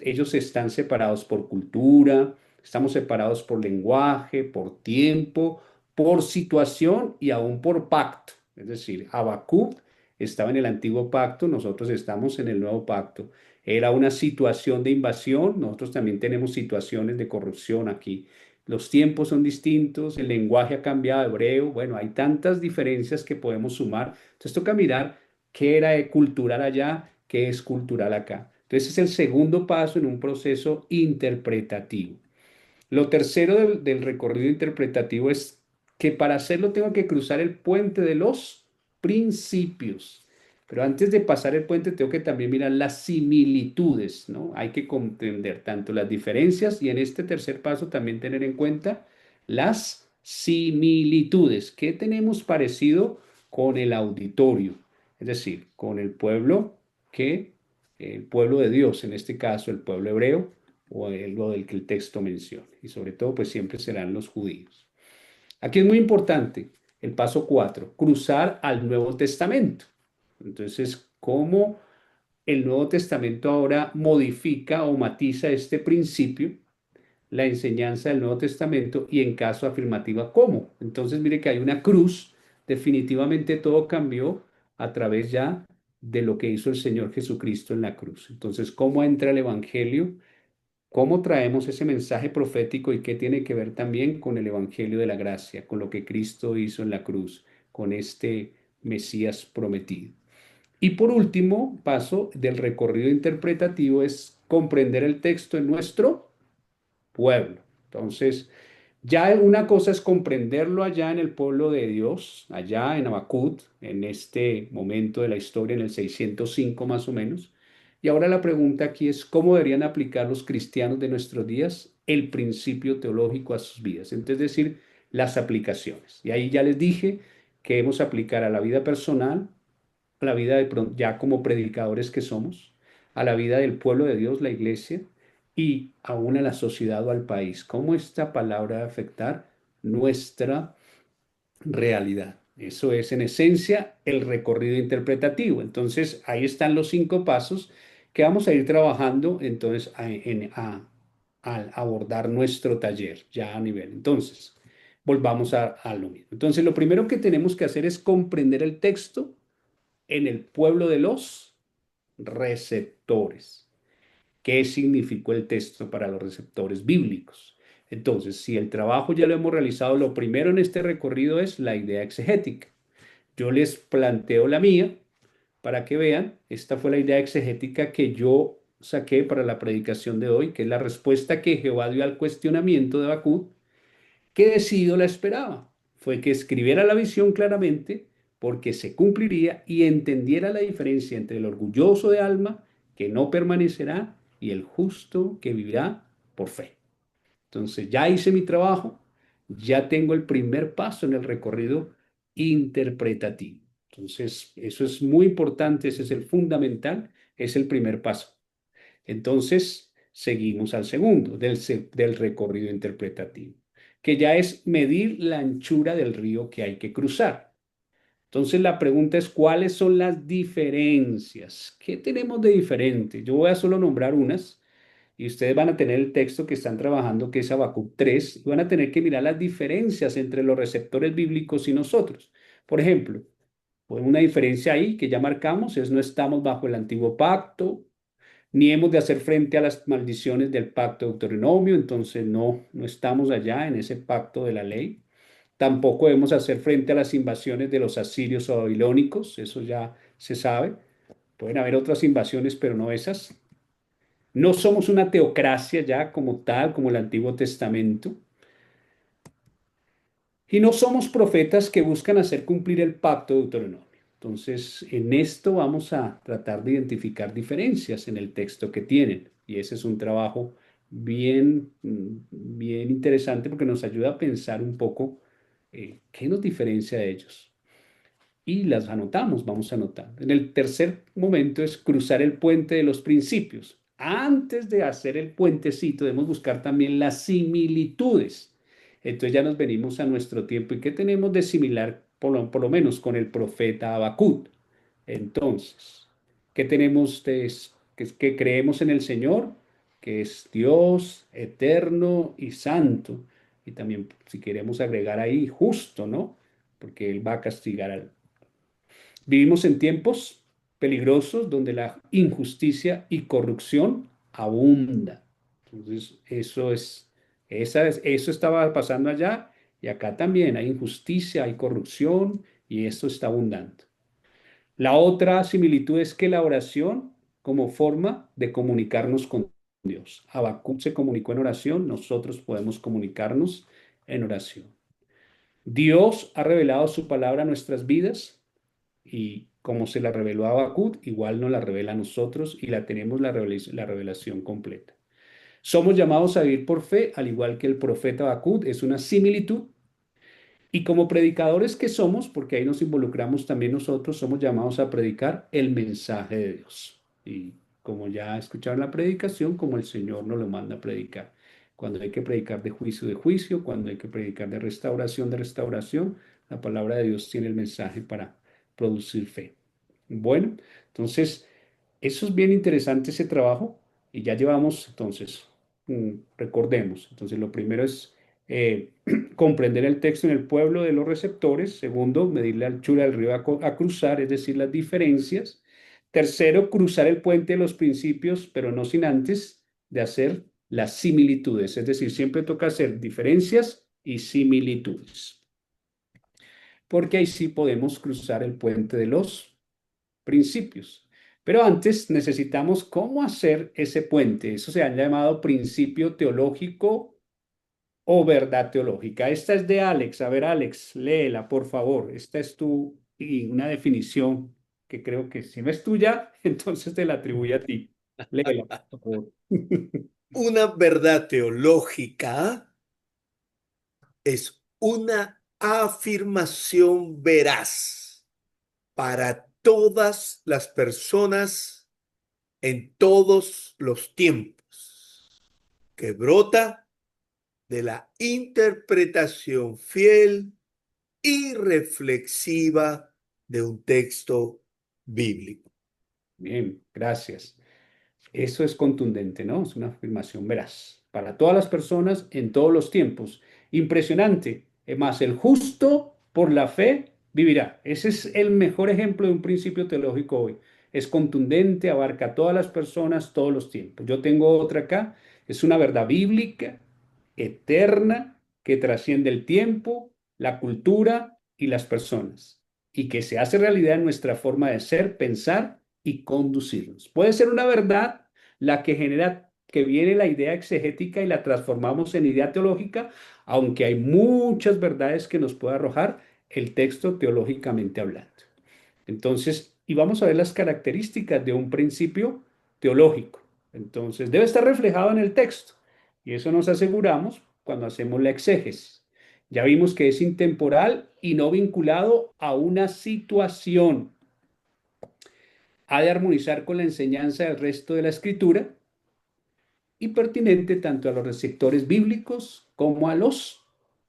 ellos están separados por cultura, estamos separados por lenguaje, por tiempo, por situación y aún por pacto. Es decir, Habacuc estaba en el antiguo pacto, nosotros estamos en el nuevo pacto. Era una situación de invasión, nosotros también tenemos situaciones de corrupción aquí. Los tiempos son distintos, el lenguaje ha cambiado, hebreo, bueno, hay tantas diferencias que podemos sumar. Entonces toca mirar qué era cultural allá, qué es cultural acá. Entonces es el segundo paso en un proceso interpretativo. Lo tercero del recorrido interpretativo es que para hacerlo tengo que cruzar el puente de los principios. Pero antes de pasar el puente, tengo que también mirar las similitudes, ¿no? Hay que comprender tanto las diferencias y en este tercer paso también tener en cuenta las similitudes. ¿Qué tenemos parecido con el auditorio? Es decir, con el pueblo el pueblo de Dios, en este caso el pueblo hebreo o lo del que el texto menciona. Y sobre todo, pues siempre serán los judíos. Aquí es muy importante el paso 4, cruzar al Nuevo Testamento. Entonces, ¿cómo el Nuevo Testamento ahora modifica o matiza este principio, la enseñanza del Nuevo Testamento, y en caso afirmativa, cómo? Entonces, mire que hay una cruz, definitivamente todo cambió a través ya de lo que hizo el Señor Jesucristo en la cruz. Entonces, ¿cómo entra el Evangelio? ¿Cómo traemos ese mensaje profético y qué tiene que ver también con el Evangelio de la Gracia, con lo que Cristo hizo en la cruz, con este Mesías prometido? Y por último, paso del recorrido interpretativo es comprender el texto en nuestro pueblo. Entonces, ya una cosa es comprenderlo allá en el pueblo de Dios, allá en Habacuc, en este momento de la historia, en el 605 más o menos. Y ahora la pregunta aquí es, ¿cómo deberían aplicar los cristianos de nuestros días el principio teológico a sus vidas? Entonces, es decir, las aplicaciones. Y ahí ya les dije que debemos aplicar a la vida personal, a la vida ya como predicadores que somos, a la vida del pueblo de Dios, la iglesia, y aún a la sociedad o al país. ¿Cómo esta palabra va a afectar nuestra realidad? Eso es, en esencia, el recorrido interpretativo. Entonces, ahí están los 5 pasos que vamos a ir trabajando entonces al abordar nuestro taller ya a nivel. Entonces, volvamos a lo mismo. Entonces, lo primero que tenemos que hacer es comprender el texto en el pueblo de los receptores. ¿Qué significó el texto para los receptores bíblicos? Entonces, si el trabajo ya lo hemos realizado, lo primero en este recorrido es la idea exegética. Yo les planteo la mía para que vean, esta fue la idea exegética que yo saqué para la predicación de hoy, que es la respuesta que Jehová dio al cuestionamiento de Habacuc, que decidido la esperaba. Fue que escribiera la visión claramente porque se cumpliría y entendiera la diferencia entre el orgulloso de alma que no permanecerá y el justo que vivirá por fe. Entonces ya hice mi trabajo, ya tengo el primer paso en el recorrido interpretativo. Entonces eso es muy importante, ese es el fundamental, es el primer paso. Entonces seguimos al segundo del recorrido interpretativo, que ya es medir la anchura del río que hay que cruzar. Entonces la pregunta es, ¿cuáles son las diferencias? ¿Qué tenemos de diferente? Yo voy a solo nombrar unas y ustedes van a tener el texto que están trabajando, que es Habacuc 3, y van a tener que mirar las diferencias entre los receptores bíblicos y nosotros. Por ejemplo, pues una diferencia ahí que ya marcamos es no estamos bajo el antiguo pacto, ni hemos de hacer frente a las maldiciones del pacto de Deuteronomio, entonces no estamos allá en ese pacto de la ley. Tampoco debemos hacer frente a las invasiones de los asirios o babilónicos, eso ya se sabe. Pueden haber otras invasiones, pero no esas. No somos una teocracia ya como tal, como el Antiguo Testamento. Y no somos profetas que buscan hacer cumplir el pacto de Deuteronomio. Entonces, en esto vamos a tratar de identificar diferencias en el texto que tienen. Y ese es un trabajo bien interesante porque nos ayuda a pensar un poco qué nos diferencia de ellos. Y las anotamos, vamos a anotar. En el tercer momento es cruzar el puente de los principios. Antes de hacer el puentecito, debemos buscar también las similitudes. Entonces ya nos venimos a nuestro tiempo. ¿Y qué tenemos de similar, por lo menos, con el profeta Habacuc? Entonces, ¿qué tenemos que creemos en el Señor, que es Dios eterno y santo? Y también, si queremos agregar ahí, justo, ¿no? Porque Él va a castigar al... Vivimos en tiempos peligrosos donde la injusticia y corrupción abunda. Entonces, eso estaba pasando allá y acá también hay injusticia, hay corrupción y esto está abundando. La otra similitud es que la oración como forma de comunicarnos con Dios. Habacuc se comunicó en oración, nosotros podemos comunicarnos en oración. Dios ha revelado su palabra a nuestras vidas Y como se la reveló a Habacuc, igual nos la revela a nosotros y la tenemos la revelación completa. Somos llamados a vivir por fe, al igual que el profeta Habacuc, es una similitud. Y como predicadores que somos, porque ahí nos involucramos también nosotros, somos llamados a predicar el mensaje de Dios. Y como ya escucharon la predicación, como el Señor nos lo manda a predicar. Cuando hay que predicar de juicio, cuando hay que predicar de restauración, la palabra de Dios tiene el mensaje para producir fe. Bueno, entonces, eso es bien interesante ese trabajo y ya llevamos, entonces, recordemos, entonces lo primero es comprender el texto en el pueblo de los receptores. Segundo, medir la anchura del río a cruzar, es decir, las diferencias. Tercero, cruzar el puente de los principios, pero no sin antes de hacer las similitudes, es decir, siempre toca hacer diferencias y similitudes, porque ahí sí podemos cruzar el puente de los principios. Pero antes necesitamos cómo hacer ese puente. Eso se ha llamado principio teológico o verdad teológica. Esta es de Alex. A ver, Alex, léela, por favor. Esta es y una definición que creo que si no es tuya, entonces te la atribuye a ti. Léela, por favor. Una verdad teológica es una afirmación veraz para todas las personas en todos los tiempos, que brota de la interpretación fiel y reflexiva de un texto bíblico. Bien, gracias. Eso es contundente, ¿no? Es una afirmación veraz para todas las personas en todos los tiempos. Impresionante. Más, el justo por la fe vivirá. Ese es el mejor ejemplo de un principio teológico hoy. Es contundente, abarca a todas las personas, todos los tiempos. Yo tengo otra acá. Es una verdad bíblica, eterna, que trasciende el tiempo, la cultura y las personas, y que se hace realidad en nuestra forma de ser, pensar y conducirnos. Puede ser una verdad la que genera que viene la idea exegética y la transformamos en idea teológica, aunque hay muchas verdades que nos puede arrojar el texto teológicamente hablando. Entonces, y vamos a ver las características de un principio teológico. Entonces, debe estar reflejado en el texto, y eso nos aseguramos cuando hacemos la exégesis. Ya vimos que es intemporal y no vinculado a una situación. Ha de armonizar con la enseñanza del resto de la escritura y pertinente tanto a los receptores bíblicos como a los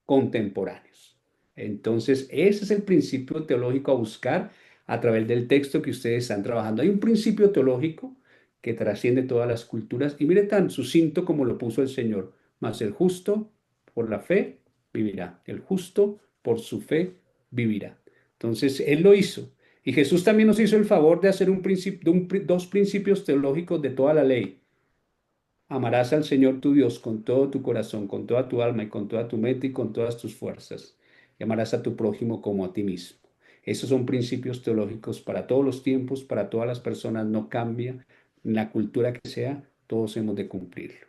contemporáneos. Entonces, ese es el principio teológico a buscar a través del texto que ustedes están trabajando. Hay un principio teológico que trasciende todas las culturas y mire tan sucinto como lo puso el Señor. Mas el justo por la fe vivirá. El justo por su fe vivirá. Entonces, Él lo hizo. Y Jesús también nos hizo el favor de hacer dos principios teológicos de toda la ley. Amarás al Señor tu Dios con todo tu corazón, con toda tu alma y con toda tu mente y con todas tus fuerzas. Y amarás a tu prójimo como a ti mismo. Esos son principios teológicos para todos los tiempos, para todas las personas, no cambia. En la cultura que sea, todos hemos de cumplirlo.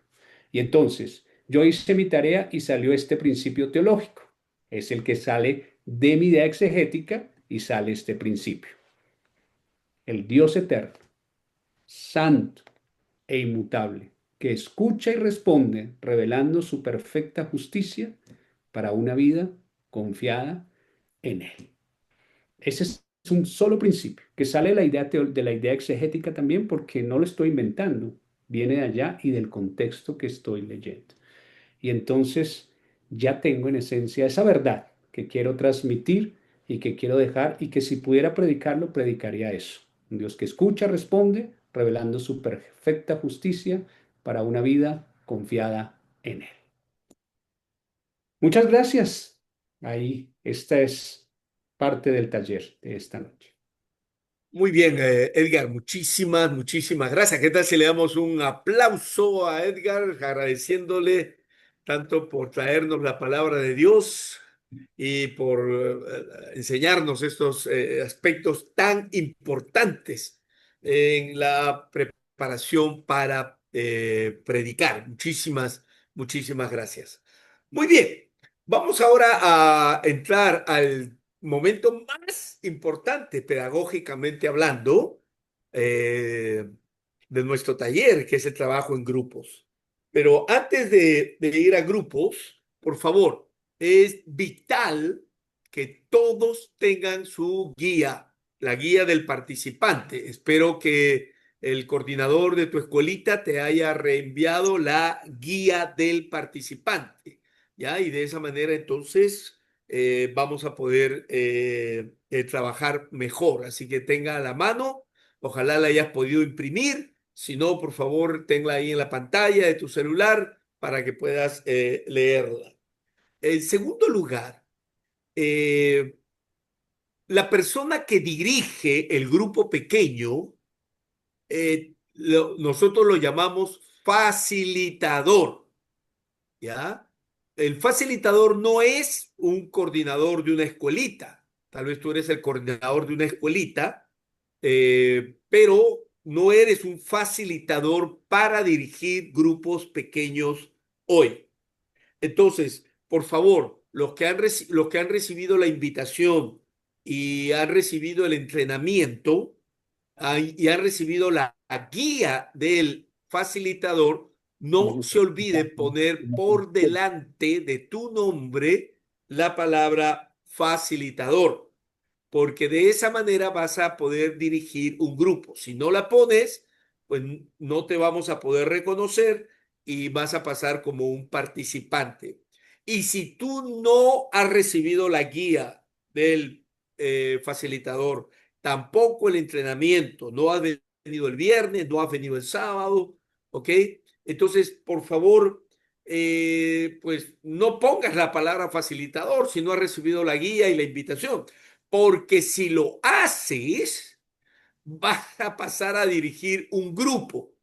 Y entonces, yo hice mi tarea y salió este principio teológico. Es el que sale de mi idea exegética y sale este principio. El Dios eterno, santo e inmutable, que escucha y responde, revelando su perfecta justicia para una vida confiada en Él. Ese es un solo principio, que sale de la idea exegética también, porque no lo estoy inventando, viene de allá y del contexto que estoy leyendo. Y entonces ya tengo en esencia esa verdad que quiero transmitir y que quiero dejar, y que si pudiera predicarlo, predicaría eso. Un Dios que escucha, responde, revelando su perfecta justicia para una vida confiada en Él. Muchas gracias. Ahí, esta es parte del taller de esta noche. Muy bien, Edgar, muchísimas gracias. ¿Qué tal si le damos un aplauso a Edgar, agradeciéndole tanto por traernos la palabra de Dios y por enseñarnos estos aspectos tan importantes en la preparación para predicar? Muchísimas gracias. Muy bien, vamos ahora a entrar al momento más importante, pedagógicamente hablando, de nuestro taller, que es el trabajo en grupos. Pero antes de ir a grupos, por favor, es vital que todos tengan su guía, la guía del participante. Espero que el coordinador de tu escuelita te haya reenviado la guía del participante, ¿ya? Y de esa manera entonces vamos a poder trabajar mejor. Así que tenga a la mano, ojalá la hayas podido imprimir. Si no, por favor, tenla ahí en la pantalla de tu celular para que puedas leerla. En segundo lugar, la persona que dirige el grupo pequeño, nosotros lo llamamos facilitador, ¿ya? El facilitador no es un coordinador de una escuelita. Tal vez tú eres el coordinador de una escuelita, pero no eres un facilitador para dirigir grupos pequeños hoy. Entonces, por favor, los que han recibido la invitación y han recibido el entrenamiento y han recibido la guía del facilitador, no se olvide poner por delante de tu nombre la palabra facilitador, porque de esa manera vas a poder dirigir un grupo. Si no la pones, pues no te vamos a poder reconocer y vas a pasar como un participante. Y si tú no has recibido la guía del facilitador, tampoco el entrenamiento, no has venido el viernes, no has venido el sábado, ¿ok? Entonces, por favor, pues no pongas la palabra facilitador si no has recibido la guía y la invitación, porque si lo haces, vas a pasar a dirigir un grupo.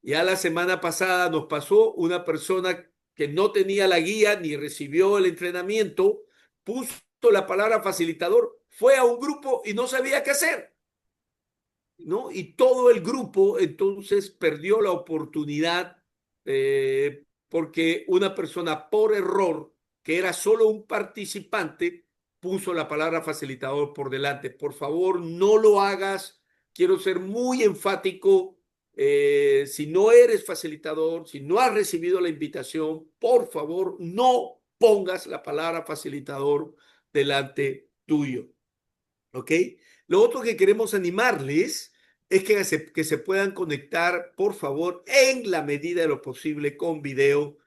Ya la semana pasada nos pasó una persona que no tenía la guía ni recibió el entrenamiento, puso la palabra facilitador, fue a un grupo y no sabía qué hacer, ¿no? Y todo el grupo entonces perdió la oportunidad porque una persona por error, que era solo un participante, puso la palabra facilitador por delante. Por favor, no lo hagas. Quiero ser muy enfático. Si no eres facilitador, si no has recibido la invitación, por favor, no pongas la palabra facilitador delante tuyo. ¿Ok? Lo otro que queremos animarles es que se puedan conectar, por favor, en la medida de lo posible con video.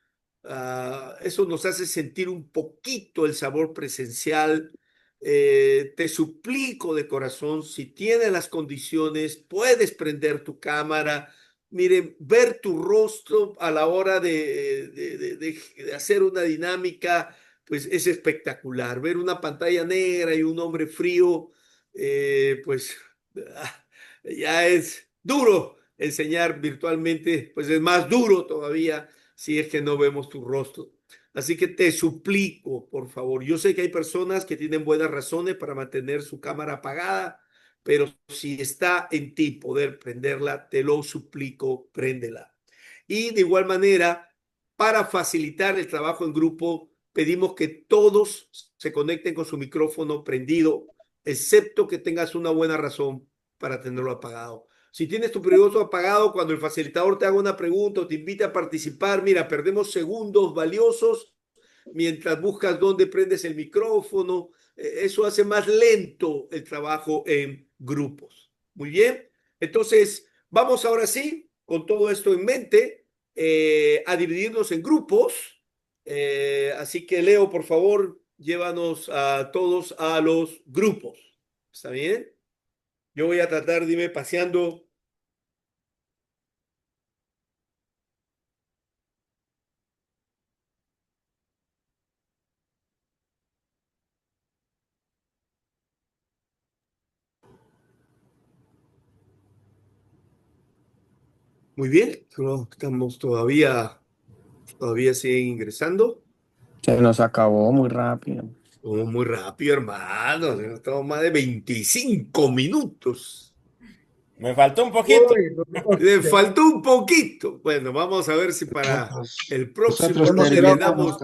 Eso nos hace sentir un poquito el sabor presencial. Te suplico de corazón, si tienes las condiciones, puedes prender tu cámara. Miren, ver tu rostro a la hora de hacer una dinámica, pues es espectacular. Ver una pantalla negra y un hombre frío, pues ya es duro enseñar virtualmente, pues es más duro todavía si es que no vemos tu rostro. Así que te suplico, por favor, yo sé que hay personas que tienen buenas razones para mantener su cámara apagada, pero si está en ti poder prenderla, te lo suplico, préndela. Y de igual manera, para facilitar el trabajo en grupo, pedimos que todos se conecten con su micrófono prendido, excepto que tengas una buena razón para tenerlo apagado. Si tienes tu micrófono apagado, cuando el facilitador te haga una pregunta o te invite a participar, mira, perdemos segundos valiosos mientras buscas dónde prendes el micrófono. Eso hace más lento el trabajo en grupos. Muy bien. Entonces, vamos ahora sí, con todo esto en mente, a dividirnos en grupos. Así que, Leo, por favor, llévanos a todos a los grupos. ¿Está bien? Yo voy a tratar de irme paseando. Muy bien, estamos todavía siguen ingresando. Se nos acabó muy rápido. Oh, muy rápido, hermano. Estamos más de 25 minutos. Me faltó un poquito. Le faltó un poquito. Bueno, vamos a ver si para el próximo Nosotros le damos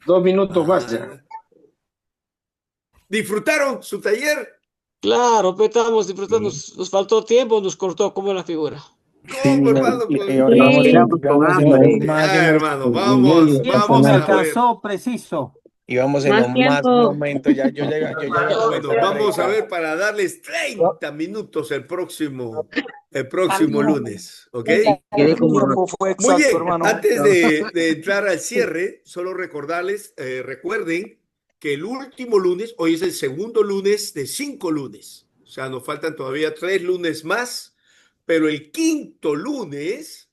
2 minutos más ya. ¿Disfrutaron su taller? Claro, pero estamos disfrutando. Nos faltó tiempo, nos cortó como la figura. ¿Cómo, hermano? Pues, Íbamos en lo ya, hermano, el vamos me a ver. alcanzó preciso. Íbamos en los más momentos, ya yo llegaba. Bueno, vamos a ver para darles 30 minutos el próximo lunes, ¿ok? Muy bien, antes de entrar al cierre, solo recordarles, recuerden que el último lunes, hoy es el segundo lunes de 5 lunes, o sea, nos faltan todavía 3 lunes más, pero el quinto lunes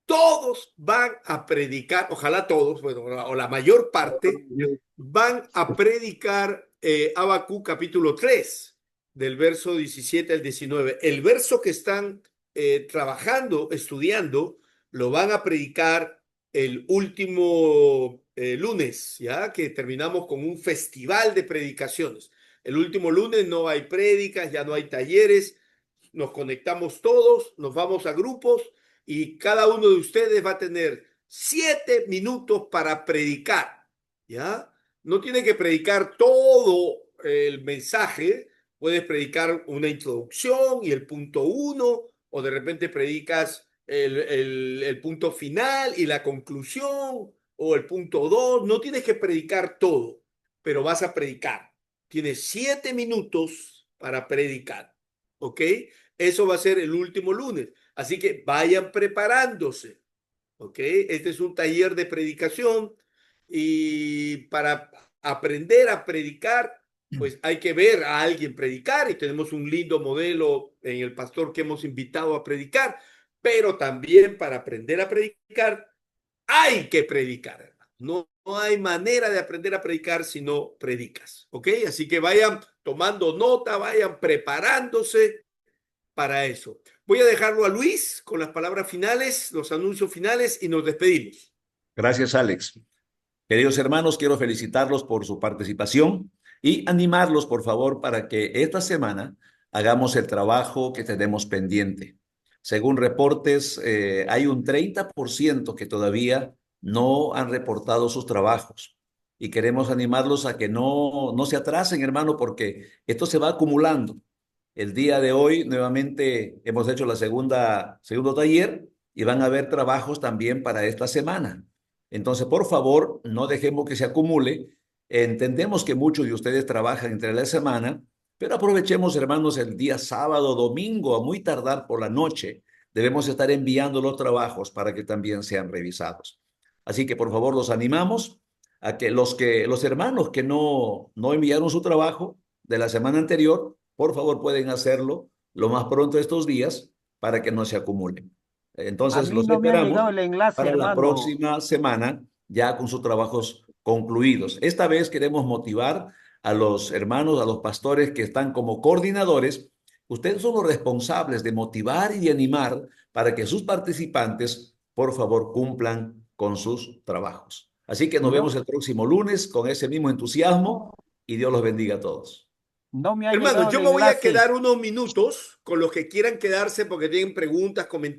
todos van a predicar, ojalá todos, bueno, o la mayor parte, van a predicar Habacuc capítulo 3, del verso 17 al 19. El verso que están trabajando, estudiando, lo van a predicar el último lunes, ya que terminamos con un festival de predicaciones. El último lunes no hay prédicas, ya no hay talleres, nos conectamos todos, nos vamos a grupos y cada uno de ustedes va a tener 7 minutos para predicar, ¿ya? No tiene que predicar todo el mensaje, puedes predicar una introducción y el punto 1, o de repente predicas el punto final y la conclusión, o el punto 2, no tienes que predicar todo, pero vas a predicar. Tienes 7 minutos para predicar, ¿ok? Eso va a ser el último lunes. Así que vayan preparándose, ¿ok? Este es un taller de predicación y para aprender a predicar, pues hay que ver a alguien predicar y tenemos un lindo modelo en el pastor que hemos invitado a predicar, pero también para aprender a predicar hay que predicar. No hay manera de aprender a predicar si no predicas, ¿ok? Así que vayan tomando nota, vayan preparándose para eso. Voy a dejarlo a Luis con las palabras finales, los anuncios finales y nos despedimos. Gracias, Alex. Queridos hermanos, quiero felicitarlos por su participación y animarlos, por favor, para que esta semana hagamos el trabajo que tenemos pendiente. Según reportes, hay un 30% que todavía no han reportado sus trabajos y queremos animarlos a que no se atrasen, hermano, porque esto se va acumulando. El día de hoy nuevamente hemos hecho la segundo taller y van a haber trabajos también para esta semana. Entonces, por favor, no dejemos que se acumule. Entendemos que muchos de ustedes trabajan entre la semana, pero aprovechemos, hermanos, el día sábado, domingo, a muy tardar por la noche. Debemos estar enviando los trabajos para que también sean revisados. Así que, por favor, los animamos a que los hermanos que no enviaron su trabajo de la semana anterior, por favor, pueden hacerlo lo más pronto estos días para que no se acumulen. Entonces, los esperamos para la próxima semana ya con sus trabajos concluidos. Esta vez queremos motivar a los hermanos, a los pastores que están como coordinadores. Ustedes son los responsables de motivar y de animar para que sus participantes, por favor, cumplan con sus trabajos. Así que nos vemos el próximo lunes con ese mismo entusiasmo y Dios los bendiga a todos. Hermano, yo me voy a quedar unos minutos con los que quieran quedarse porque tienen preguntas, comentarios.